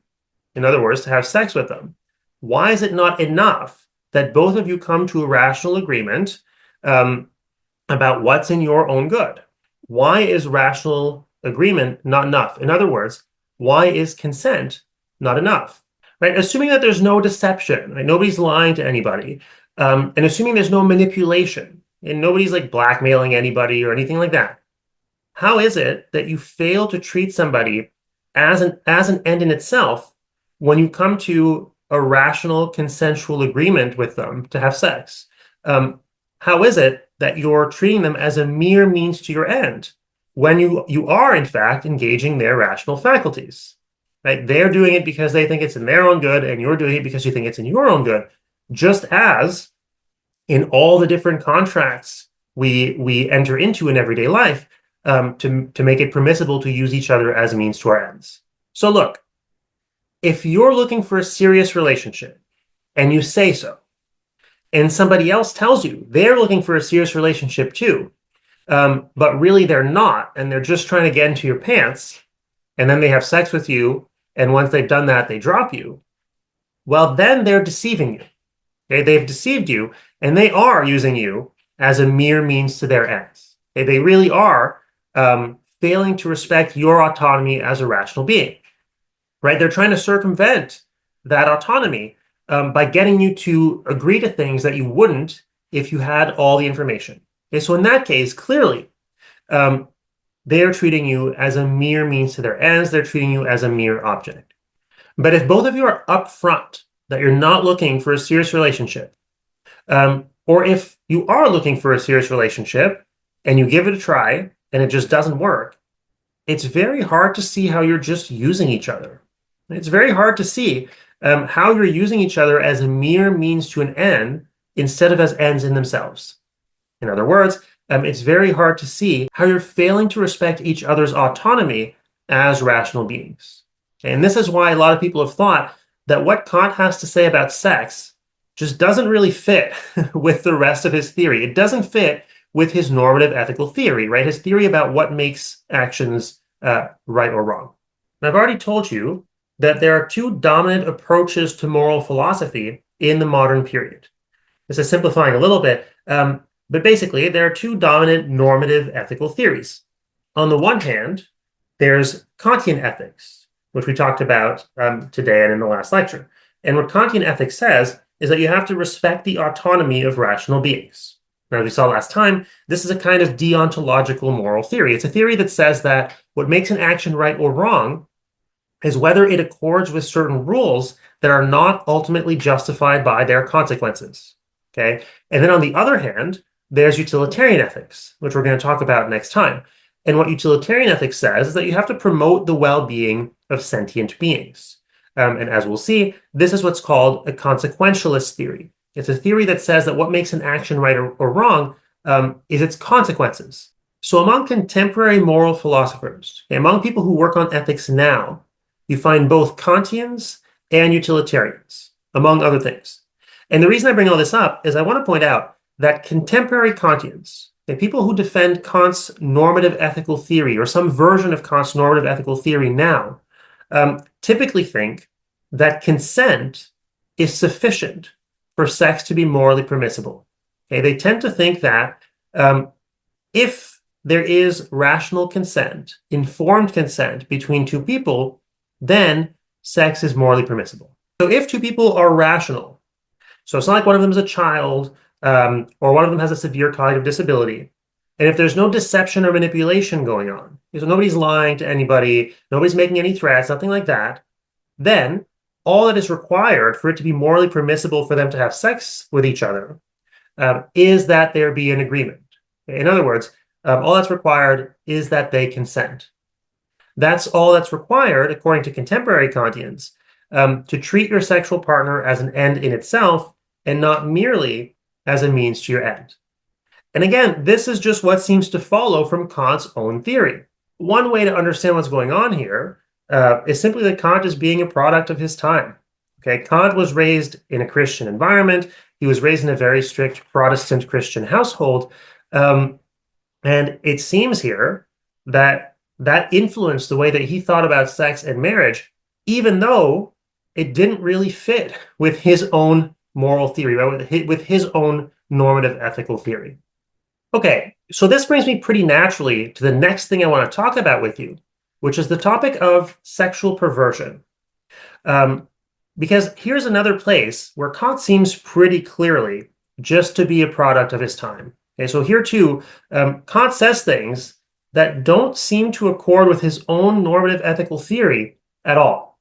in other words, to have sex with them, why is it not enough that both of you come to a rational agreement about what's in your own good? Why is rational agreement not enough? In other words, why is consent not enough? Right? Assuming that there's no deception, right? Nobody's lying to anybody, and assuming there's no manipulation, and nobody's like blackmailing anybody or anything like that, how is it that you fail to treat somebody as an end in itself when you come to a rational, consensual agreement with them to have sex? How is it that you're treating them as a mere means to your end when you are, in fact, engaging their rational faculties? Right? They're doing it because they think it's in their own good, and you're doing it because you think it's in your own good. Just as in all the different contracts we enter into in everyday life, to make it permissible to use each other as a means to our ends. So look, if you're looking for a serious relationship and you say so, and somebody else tells you they're looking for a serious relationship too, but really they're not, and they're just trying to get into your pants, and then they have sex with you, and once they've done that, they drop you, well, then they're deceiving you. Okay? They've deceived you, and they are using you as a mere means to their ends. Okay? They really are failing to respect your autonomy as a rational being. Right? They're trying to circumvent that autonomy by getting you to agree to things that you wouldn't if you had all the information. Okay? So in that case, clearly, they are treating you as a mere means to their ends. They're treating you as a mere object. But if both of you are upfront that you're not looking for a serious relationship, or if you are looking for a serious relationship and you give it a try and it just doesn't work, it's very hard to see how you're just using each other. It's very hard to see how you're using each other as a mere means to an end instead of as ends in themselves. In other words, it's very hard to see how you're failing to respect each other's autonomy as rational beings. And this is why a lot of people have thought that what Kant has to say about sex just doesn't really fit with the rest of his theory. It doesn't fit with his normative ethical theory, right? His theory about what makes actions right or wrong. And I've already told you that there are two dominant approaches to moral philosophy in the modern period. This is simplifying a little bit, but basically there are two dominant normative ethical theories. On the one hand, there's Kantian ethics, which we talked about today and in the last lecture. And what Kantian ethics says is that you have to respect the autonomy of rational beings. Now, as we saw last time, this is a kind of deontological moral theory. It's a theory that says that what makes an action right or wrong is whether it accords with certain rules that are not ultimately justified by their consequences. Okay. And then on the other hand, there's utilitarian ethics, which we're going to talk about next time. And what utilitarian ethics says is that you have to promote the well-being of sentient beings. And as we'll see, this is what's called a consequentialist theory. It's a theory that says that what makes an action right or wrong is its consequences. So among contemporary moral philosophers, among people who work on ethics now, you find both Kantians and utilitarians, among other things. And the reason I bring all this up is I want to point out that contemporary Kantians, people who defend Kant's normative ethical theory or some version of Kant's normative ethical theory now, typically think that consent is sufficient for sex to be morally permissible. Okay, they tend to think that if there is rational consent, informed consent between two people, then sex is morally permissible. So if two people are rational, so it's not like one of them is a child or one of them has a severe cognitive disability, and if there's no deception or manipulation going on, so nobody's lying to anybody, nobody's making any threats, nothing like that, then all that is required for it to be morally permissible for them to have sex with each other is that there be an agreement. In other words, all that's required is that they consent. That's all that's required, according to contemporary Kantians, to treat your sexual partner as an end in itself and not merely as a means to your end. And again, this is just what seems to follow from Kant's own theory. One way to understand what's going on here is simply that Kant is being a product of his time. Okay, Kant was raised in a Christian environment. He was raised in a very strict Protestant Christian household. And it seems here that influenced the way that he thought about sex and marriage, even though it didn't really fit with his own moral theory, right? With his own normative ethical theory. Okay, so this brings me pretty naturally to the next thing I want to talk about with you, which is the topic of sexual perversion. Because here's another place where Kant seems pretty clearly just to be a product of his time. Okay, so here too, Kant says things that don't seem to accord with his own normative ethical theory at all.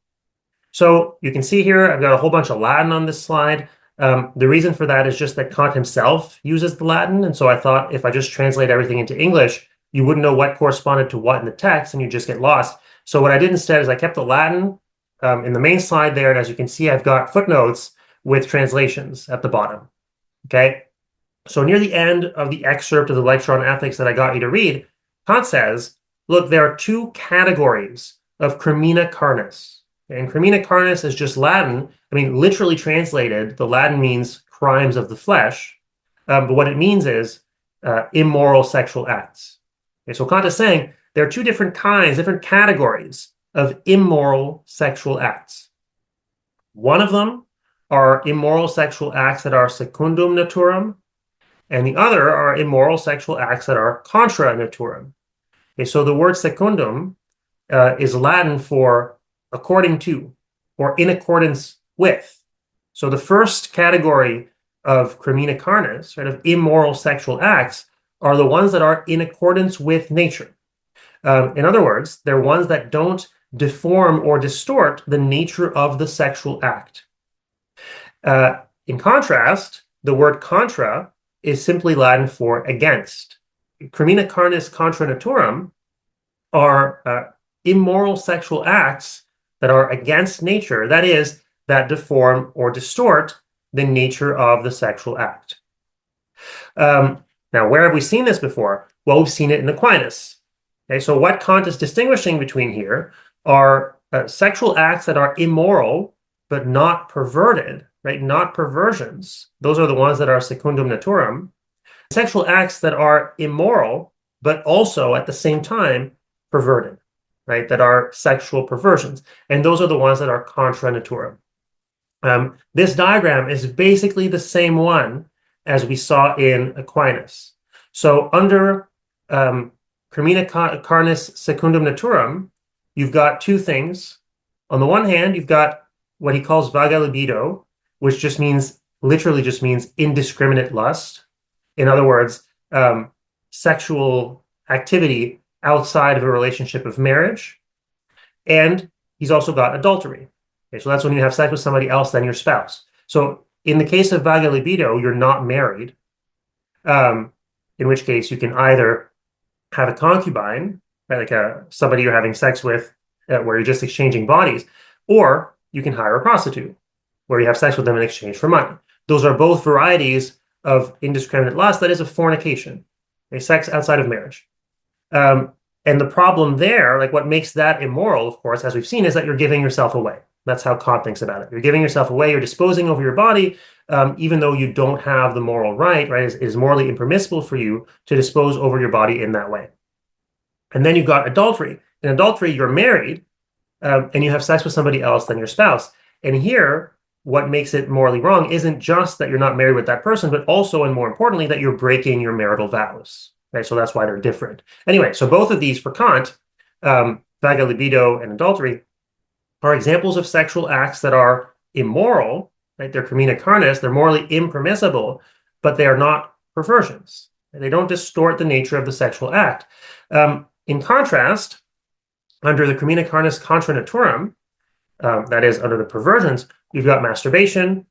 So you can see here, I've got a whole bunch of Latin on this slide. The reason for that is just that Kant himself uses the Latin. And so I thought if I just translate everything into English, you wouldn't know what corresponded to what in the text and you just get lost. So what I did instead is I kept the Latin in the main slide there. And as you can see, I've got footnotes with translations at the bottom. Okay. So near the end of the excerpt of the lecture on ethics that I got you to read, Kant says, look, there are two categories of crimina carnis. And crimina carnis is just Latin. I mean, literally translated, the Latin means crimes of the flesh. But what it means is immoral sexual acts. Okay, so Kant is saying there are two different kinds, different categories of immoral sexual acts. One of them are immoral sexual acts that are secundum naturam, and the other are immoral sexual acts that are contra naturam. Okay, so the word secundum is Latin for according to or in accordance with. So the first category of crimina carnis, right, of immoral sexual acts, are the ones that are in accordance with nature. In other words, they're ones that don't deform or distort the nature of the sexual act. In contrast, the word contra is simply Latin for against. Crimina carnis contra naturam are immoral sexual acts that are against nature, that is, that deform or distort the nature of the sexual act. Now, where have we seen this before? Well, we've seen it in Aquinas. Okay, so what Kant is distinguishing between here are sexual acts that are immoral but not perverted, right? Not perversions. Those are the ones that are secundum naturam. Sexual acts that are immoral but also at the same time perverted, right? That are sexual perversions. And those are the ones that are contra naturam. This diagram is basically the same one as we saw in Aquinas. So under Carmina carnis secundum naturam, you've got two things. On the one hand, you've got what he calls vaga libido, which just means, literally just means indiscriminate lust. In other words, sexual activity outside of a relationship of marriage. And he's also got adultery. Okay, so that's when you have sex with somebody else than your spouse. So in the case of vaga libido, you're not married, in which case you can either have a concubine, right, like somebody you're having sex with, where you're just exchanging bodies, or you can hire a prostitute, where you have sex with them in exchange for money. Those are both varieties of indiscriminate lust, that is, a fornication, a sex outside of marriage. And the problem there, like what makes that immoral, of course, as we've seen, is that you're giving yourself away. That's how Kant thinks about it. You're giving yourself away, you're disposing over your body, even though you don't have the moral right, right? It is morally impermissible for you to dispose over your body in that way. And then you've got adultery. In adultery, you're married, and you have sex with somebody else than your spouse. And here, what makes it morally wrong isn't just that you're not married with that person, but also, and more importantly, that you're breaking your marital vows. Right? So that's why they're different. Anyway, so both of these for Kant, vaga libido and adultery, are examples of sexual acts that are immoral, right? They're carmina carnis, they're morally impermissible, but they are not perversions. They don't distort the nature of the sexual act. In contrast, under the carmina carnis contra naturam, that is, under the perversions, you've got masturbation,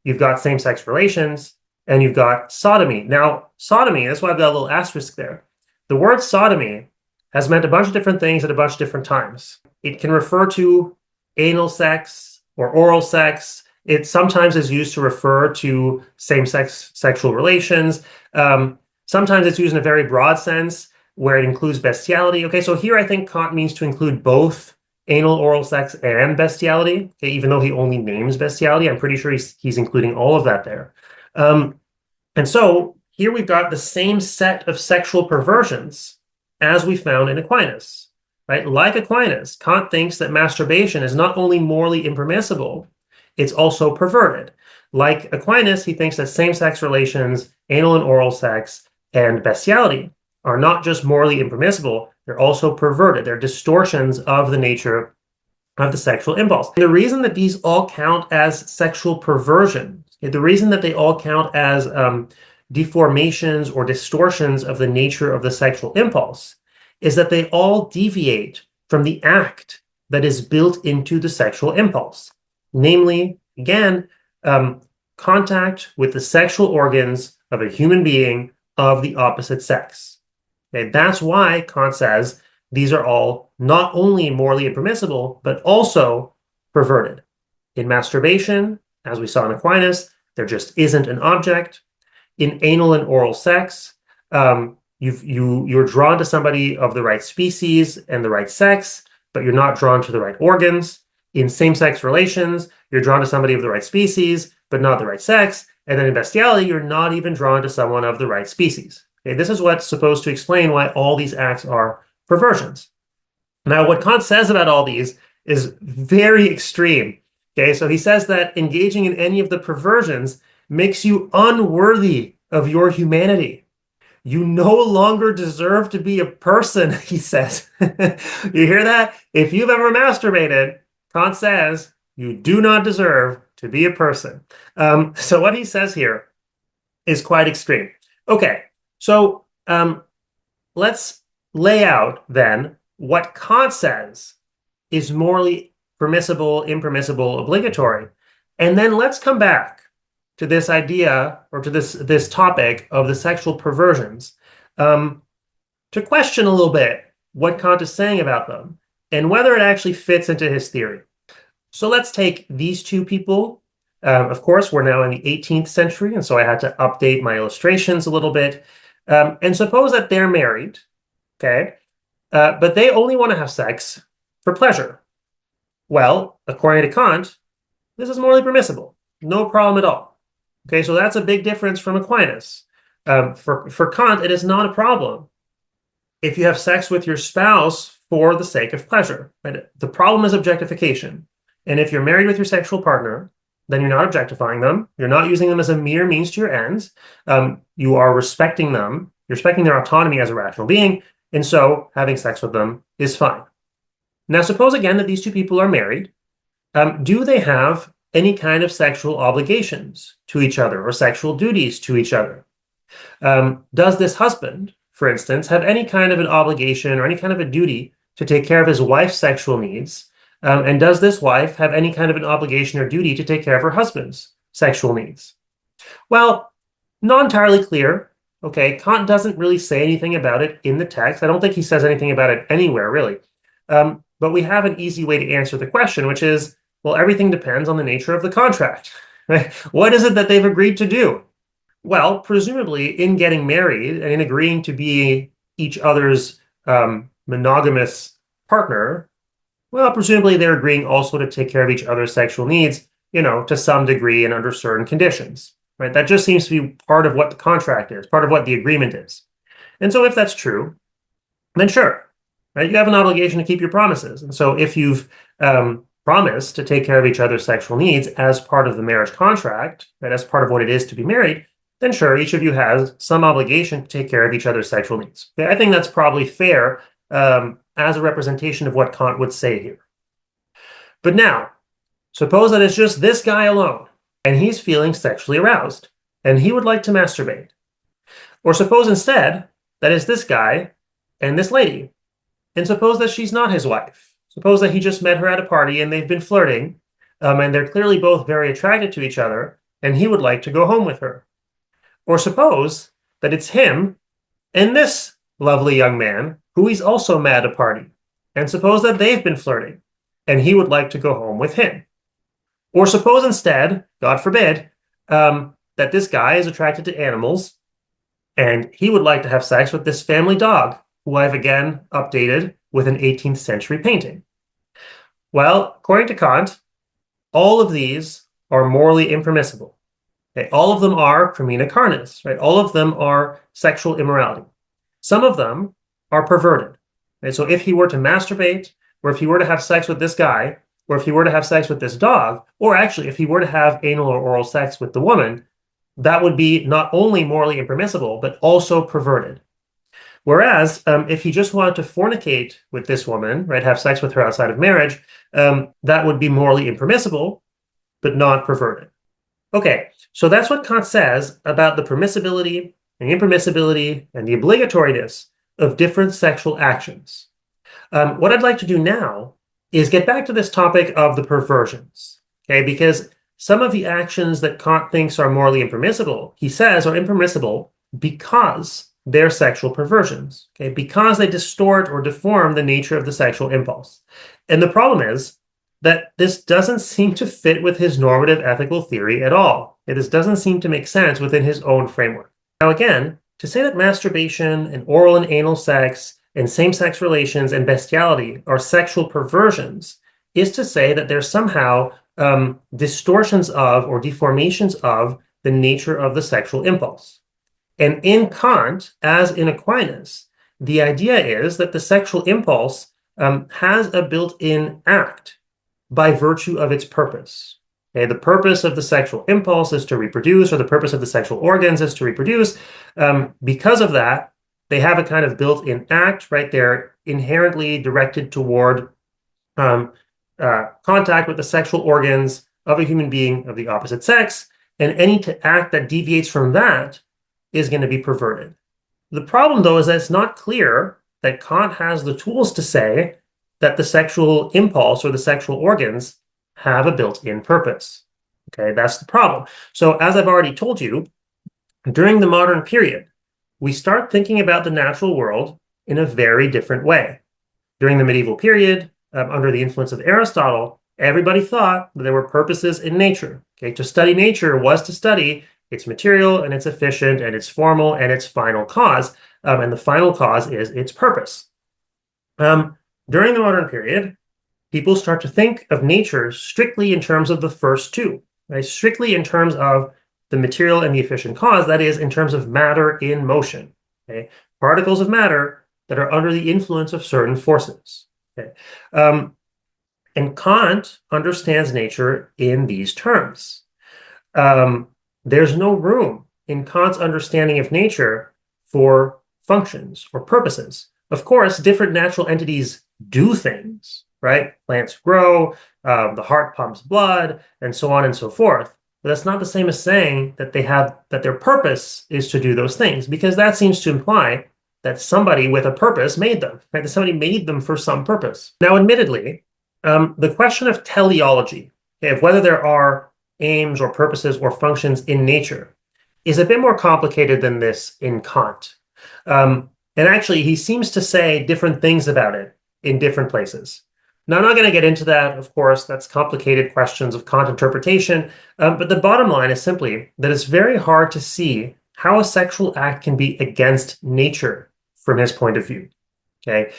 you've got same-sex relations, and you've got sodomy. Now, sodomy, that's why I've got a little asterisk there. The word sodomy has meant a bunch of different things at a bunch of different times. It can refer to anal sex or oral sex. It sometimes is used to refer to same-sex sexual relations. Sometimes it's used in a very broad sense where it includes bestiality. Okay, so here I think Kant means to include both anal, oral sex, and bestiality. Okay, even though he only names bestiality, I'm pretty sure he's including all of that there. And so here we've got the same set of sexual perversions as we found in Aquinas, right? Like Aquinas, Kant thinks that masturbation is not only morally impermissible, it's also perverted. Like Aquinas, he thinks that same-sex relations, anal and oral sex, and bestiality are not just morally impermissible, they're also perverted. They're distortions of the nature of the sexual impulse. And the reason that these all count as sexual perversion, the reason that they all count as deformations or distortions of the nature of the sexual impulse, is that they all deviate from the act that is built into the sexual impulse. Namely, again, contact with the sexual organs of a human being of the opposite sex. Okay, that's why Kant says these are all not only morally impermissible, but also perverted. In masturbation, as we saw in Aquinas, there just isn't an object. In anal and oral sex, you're drawn to somebody of the right species and the right sex, but you're not drawn to the right organs. In same-sex relations, you're drawn to somebody of the right species, but not the right sex. And then in bestiality, you're not even drawn to someone of the right species. Okay, this is what's supposed to explain why all these acts are perversions. Now, what Kant says about all these is very extreme. Okay, so he says that engaging in any of the perversions makes you unworthy of your humanity. You no longer deserve to be a person, he says. You hear that? If you've ever masturbated, Kant says you do not deserve to be a person. So what he says here is quite extreme. Okay, so let's lay out then what Kant says is morally permissible, impermissible, obligatory. And then let's come back to this idea or to this topic of the sexual perversions to question a little bit what Kant is saying about them and whether it actually fits into his theory. So let's take these two people. Of course, we're now in the 18th century, and so I had to update my illustrations a little bit. And suppose that they're married, okay, but they only want to have sex for pleasure. Well, according to Kant, this is morally permissible. No problem at all. Okay, so that's a big difference from Aquinas. For Kant, it is not a problem if you have sex with your spouse for the sake of pleasure. Right? The problem is objectification. And if you're married with your sexual partner, then you're not objectifying them. You're not using them as a mere means to your ends. You are respecting them. You're respecting their autonomy as a rational being. And so having sex with them is fine. Now, suppose again that these two people are married. Do they have any kind of sexual obligations to each other or sexual duties to each other? Does this husband, for instance, have any kind of an obligation or any kind of a duty to take care of his wife's sexual needs? And does this wife have any kind of an obligation or duty to take care of her husband's sexual needs? Well, not entirely clear. Okay, Kant doesn't really say anything about it in the text. I don't think he says anything about it anywhere, really. But we have an easy way to answer the question, which is, well, everything depends on the nature of the contract. Right? What is it that they've agreed to do? Well, presumably in getting married and in agreeing to be each other's monogamous partner, well, presumably they're agreeing also to take care of each other's sexual needs, to some degree and under certain conditions, right? That just seems to be part of what the contract is, part of what the agreement is. And so if that's true, then sure, right? You have an obligation to keep your promises. And so if you've promised to take care of each other's sexual needs as part of the marriage contract, right, as part of what it is to be married, then sure, each of you has some obligation to take care of each other's sexual needs. Okay? I think that's probably fair as a representation of what Kant would say here. But now, suppose that it's just this guy alone, and he's feeling sexually aroused, and he would like to masturbate. Or suppose instead that it's this guy and this lady, and suppose that she's not his wife. Suppose that he just met her at a party and they've been flirting, and they're clearly both very attracted to each other, and he would like to go home with her. Or suppose that it's him and this lovely young man who he's also met at a party. And suppose that they've been flirting and he would like to go home with him. Or suppose instead, God forbid, that this guy is attracted to animals and he would like to have sex with this family dog, who I've again updated with an 18th century painting. Well, according to Kant, all of these are morally impermissible. Okay, all of them are crimina carnis, right? All of them are sexual immorality. Some of them are perverted. Right? So if he were to masturbate, or if he were to have sex with this guy, or if he were to have sex with this dog, or actually if he were to have anal or oral sex with the woman, that would be not only morally impermissible, but also perverted. Whereas if he just wanted to fornicate with this woman, right, have sex with her outside of marriage, that would be morally impermissible, but not perverted. Okay, so that's what Kant says about the permissibility and impermissibility and the obligatoriness of different sexual actions. What I'd like to do now is get back to this topic of the perversions, okay, because some of the actions that Kant thinks are morally impermissible, he says, are impermissible because they're sexual perversions, okay, because they distort or deform the nature of the sexual impulse. And the problem is that this doesn't seem to fit with his normative ethical theory at all. This doesn't seem to make sense within his own framework. Now again, to say that masturbation and oral and anal sex and same-sex relations and bestiality are sexual perversions is to say that there's somehow distortions of or deformations of the nature of the sexual impulse. And in Kant, as in Aquinas, the idea is that the sexual impulse has a built-in act by virtue of its purpose. Okay, the purpose of the sexual impulse is to reproduce, or the purpose of the sexual organs is to reproduce. Because of that, they have a kind of built-in act, right? They're inherently directed toward contact with the sexual organs of a human being of the opposite sex, and any act that deviates from that is going to be perverted. The problem, though, is that it's not clear that Kant has the tools to say that the sexual impulse or the sexual organs have a built-in purpose. Okay, that's the problem. So as I've already told you, during the modern period, we start thinking about the natural world in a very different way. During the medieval period, under the influence of Aristotle, everybody thought that there were purposes in nature. Okay, to study nature was to study its material and its efficient and its formal and its final cause. And the final cause is its purpose. During the modern period, people start to think of nature strictly in terms of the first two, right? Strictly in terms of the material and the efficient cause, that is, in terms of matter in motion, okay? Particles of matter that are under the influence of certain forces, okay? And Kant understands nature in these terms. There's no room in Kant's understanding of nature for functions or purposes. Of course, different natural entities do things, right? Plants grow, the heart pumps blood, and so on and so forth. But that's not the same as saying that their purpose is to do those things, because that seems to imply that somebody with a purpose made them, right? That somebody made them for some purpose. Now, admittedly, the question of teleology, okay, of whether there are aims or purposes or functions in nature, is a bit more complicated than this in Kant. And actually, he seems to say different things about it in different places. Now, I'm not going to get into that, of course, that's complicated questions of Kant interpretation, but the bottom line is simply that it's very hard to see how a sexual act can be against nature from his point of view. Okay,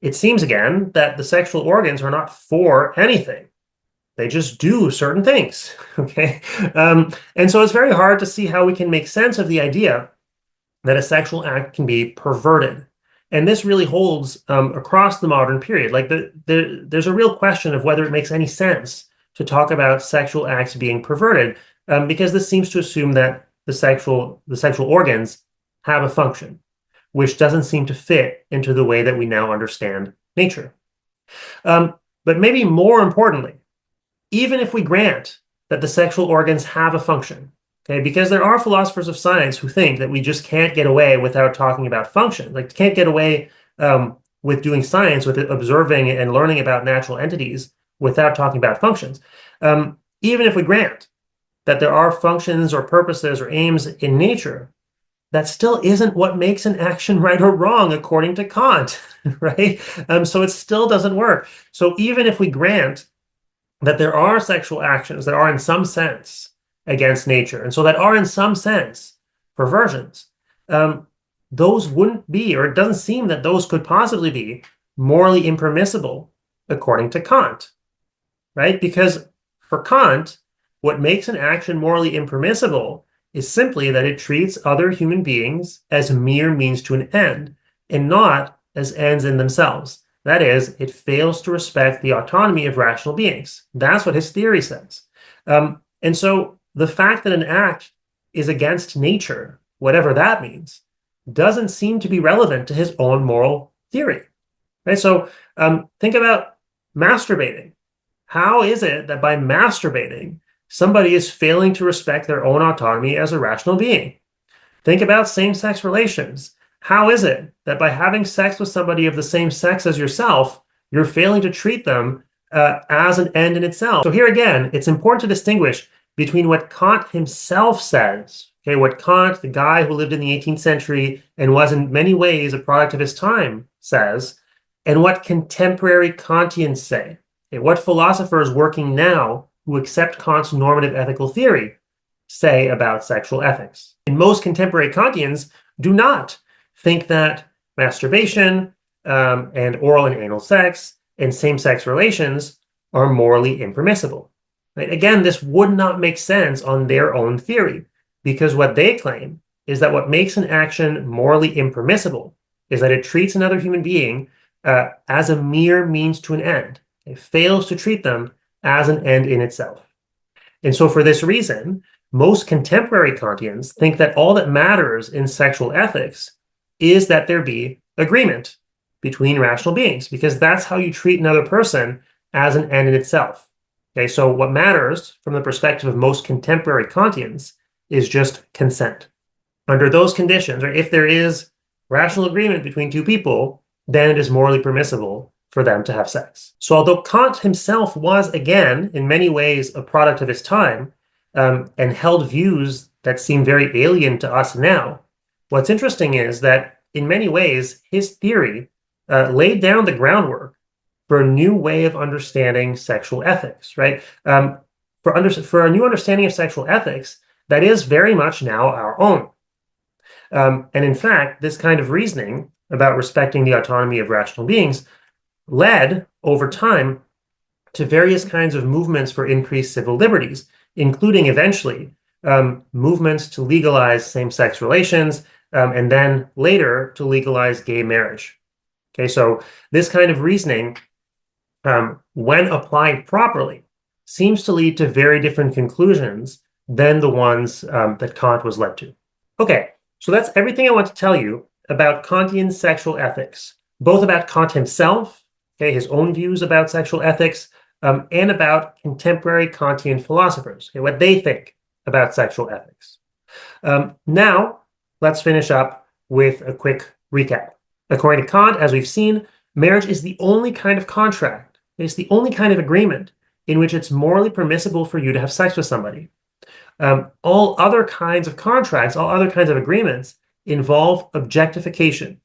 it seems again that the sexual organs are not for anything. They just do certain things. Okay, and so it's very hard to see how we can make sense of the idea that a sexual act can be perverted. And this really holds across the modern period. Like there's a real question of whether it makes any sense to talk about sexual acts being perverted, because this seems to assume that the sexual organs have a function, which doesn't seem to fit into the way that we now understand nature. But maybe more importantly, even if we grant that the sexual organs have a function, okay, because there are philosophers of science who think that we just can't get away without talking about function, like can't get away with doing science, with observing and learning about natural entities without talking about functions. Even if we grant that there are functions or purposes or aims in nature, that still isn't what makes an action right or wrong according to Kant, right? So it still doesn't work. So even if we grant that there are sexual actions that are in some sense against nature, and so that are in some sense perversions, those wouldn't be, or it doesn't seem that those could possibly be morally impermissible according to Kant, right? Because for Kant, what makes an action morally impermissible is simply that it treats other human beings as mere means to an end and not as ends in themselves. That is, it fails to respect the autonomy of rational beings. That's what his theory says. And so the fact that an act is against nature, whatever that means, doesn't seem to be relevant to his own moral theory. Right? So think about masturbating. How is it that by masturbating, somebody is failing to respect their own autonomy as a rational being? Think about same-sex relations. How is it that by having sex with somebody of the same sex as yourself, you're failing to treat them as an end in itself? So here again, it's important to distinguish between what Kant himself says, okay, what Kant, the guy who lived in the 18th century and was in many ways a product of his time, says, and what contemporary Kantians say. Okay, what philosophers working now who accept Kant's normative ethical theory say about sexual ethics. And most contemporary Kantians do not think that masturbation and oral and anal sex and same-sex relations are morally impermissible. Right? Again, this would not make sense on their own theory, because what they claim is that what makes an action morally impermissible is that it treats another human being as a mere means to an end. It fails to treat them as an end in itself. And so for this reason, most contemporary Kantians think that all that matters in sexual ethics is that there be agreement between rational beings, because that's how you treat another person as an end in itself. Okay, so what matters from the perspective of most contemporary Kantians is just consent. Under those conditions, or if there is rational agreement between two people, then it is morally permissible for them to have sex. So although Kant himself was, again, in many ways a product of his time, and held views that seem very alien to us now, what's interesting is that in many ways, his theory laid down the groundwork for a new way of understanding sexual ethics, right? For a new understanding of sexual ethics that is very much now our own. And in fact, this kind of reasoning about respecting the autonomy of rational beings led over time to various kinds of movements for increased civil liberties, including eventually movements to legalize same-sex relations, and then later to legalize gay marriage. Okay, so this kind of reasoning, when applied properly, seems to lead to very different conclusions than the ones that Kant was led to. Okay, so that's everything I want to tell you about Kantian sexual ethics, both about Kant himself, okay, his own views about sexual ethics, and about contemporary Kantian philosophers, okay, what they think about sexual ethics. Now, let's finish up with a quick recap. According to Kant, as we've seen, marriage is the only kind of contract, it's the only kind of agreement in which it's morally permissible for you to have sex with somebody. All other kinds of contracts, all other kinds of agreements involve objectification.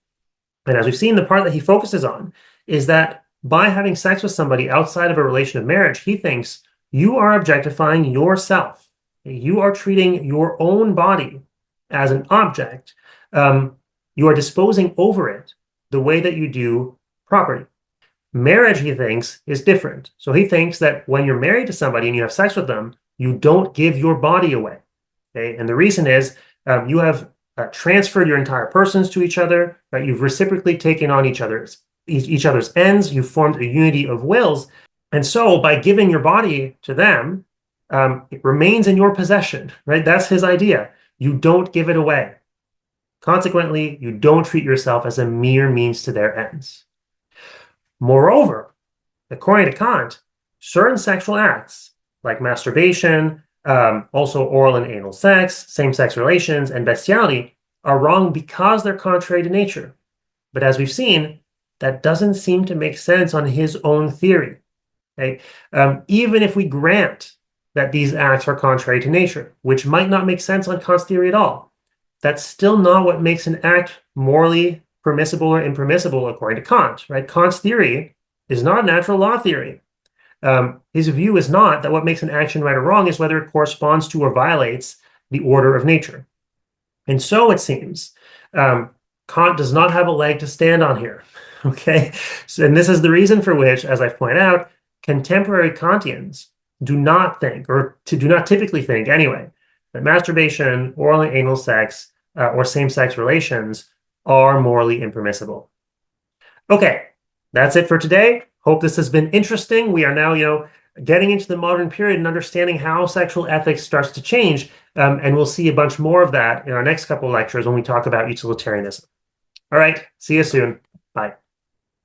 And as we've seen, the part that he focuses on is that by having sex with somebody outside of a relation of marriage, he thinks you are objectifying yourself. You are treating your own body as an object. You are disposing over it the way that you do property. Marriage, he thinks, is different. So he thinks that when you're married to somebody and you have sex with them, you don't give your body away. Okay? And the reason is you have transferred your entire persons to each other, right? You've reciprocally taken on each other's ends. You've formed a unity of wills. And so by giving your body to them, it remains in your possession, right? That's his idea. You don't give it away. Consequently, you don't treat yourself as a mere means to their ends. Moreover, according to Kant, certain sexual acts, like masturbation, also oral and anal sex, same-sex relations, and bestiality, are wrong because they're contrary to nature. But as we've seen, that doesn't seem to make sense on his own theory. Okay? Even if we grant that these acts are contrary to nature, which might not make sense on Kant's theory at all, that's still not what makes an act morally permissible or impermissible according to Kant, right? Kant's theory is not natural law theory. His view is not that what makes an action right or wrong is whether it corresponds to or violates the order of nature. And so it seems Kant does not have a leg to stand on here, okay? So, and this is the reason for which, as I point out, contemporary Kantians do not think, or do not typically think anyway, that masturbation, oral and anal sex, or same-sex relations are morally impermissible. Okay, that's it for today. Hope this has been interesting. We are now, getting into the modern period and understanding how sexual ethics starts to change. And we'll see a bunch more of that in our next couple of lectures when we talk about utilitarianism. All right, see you soon.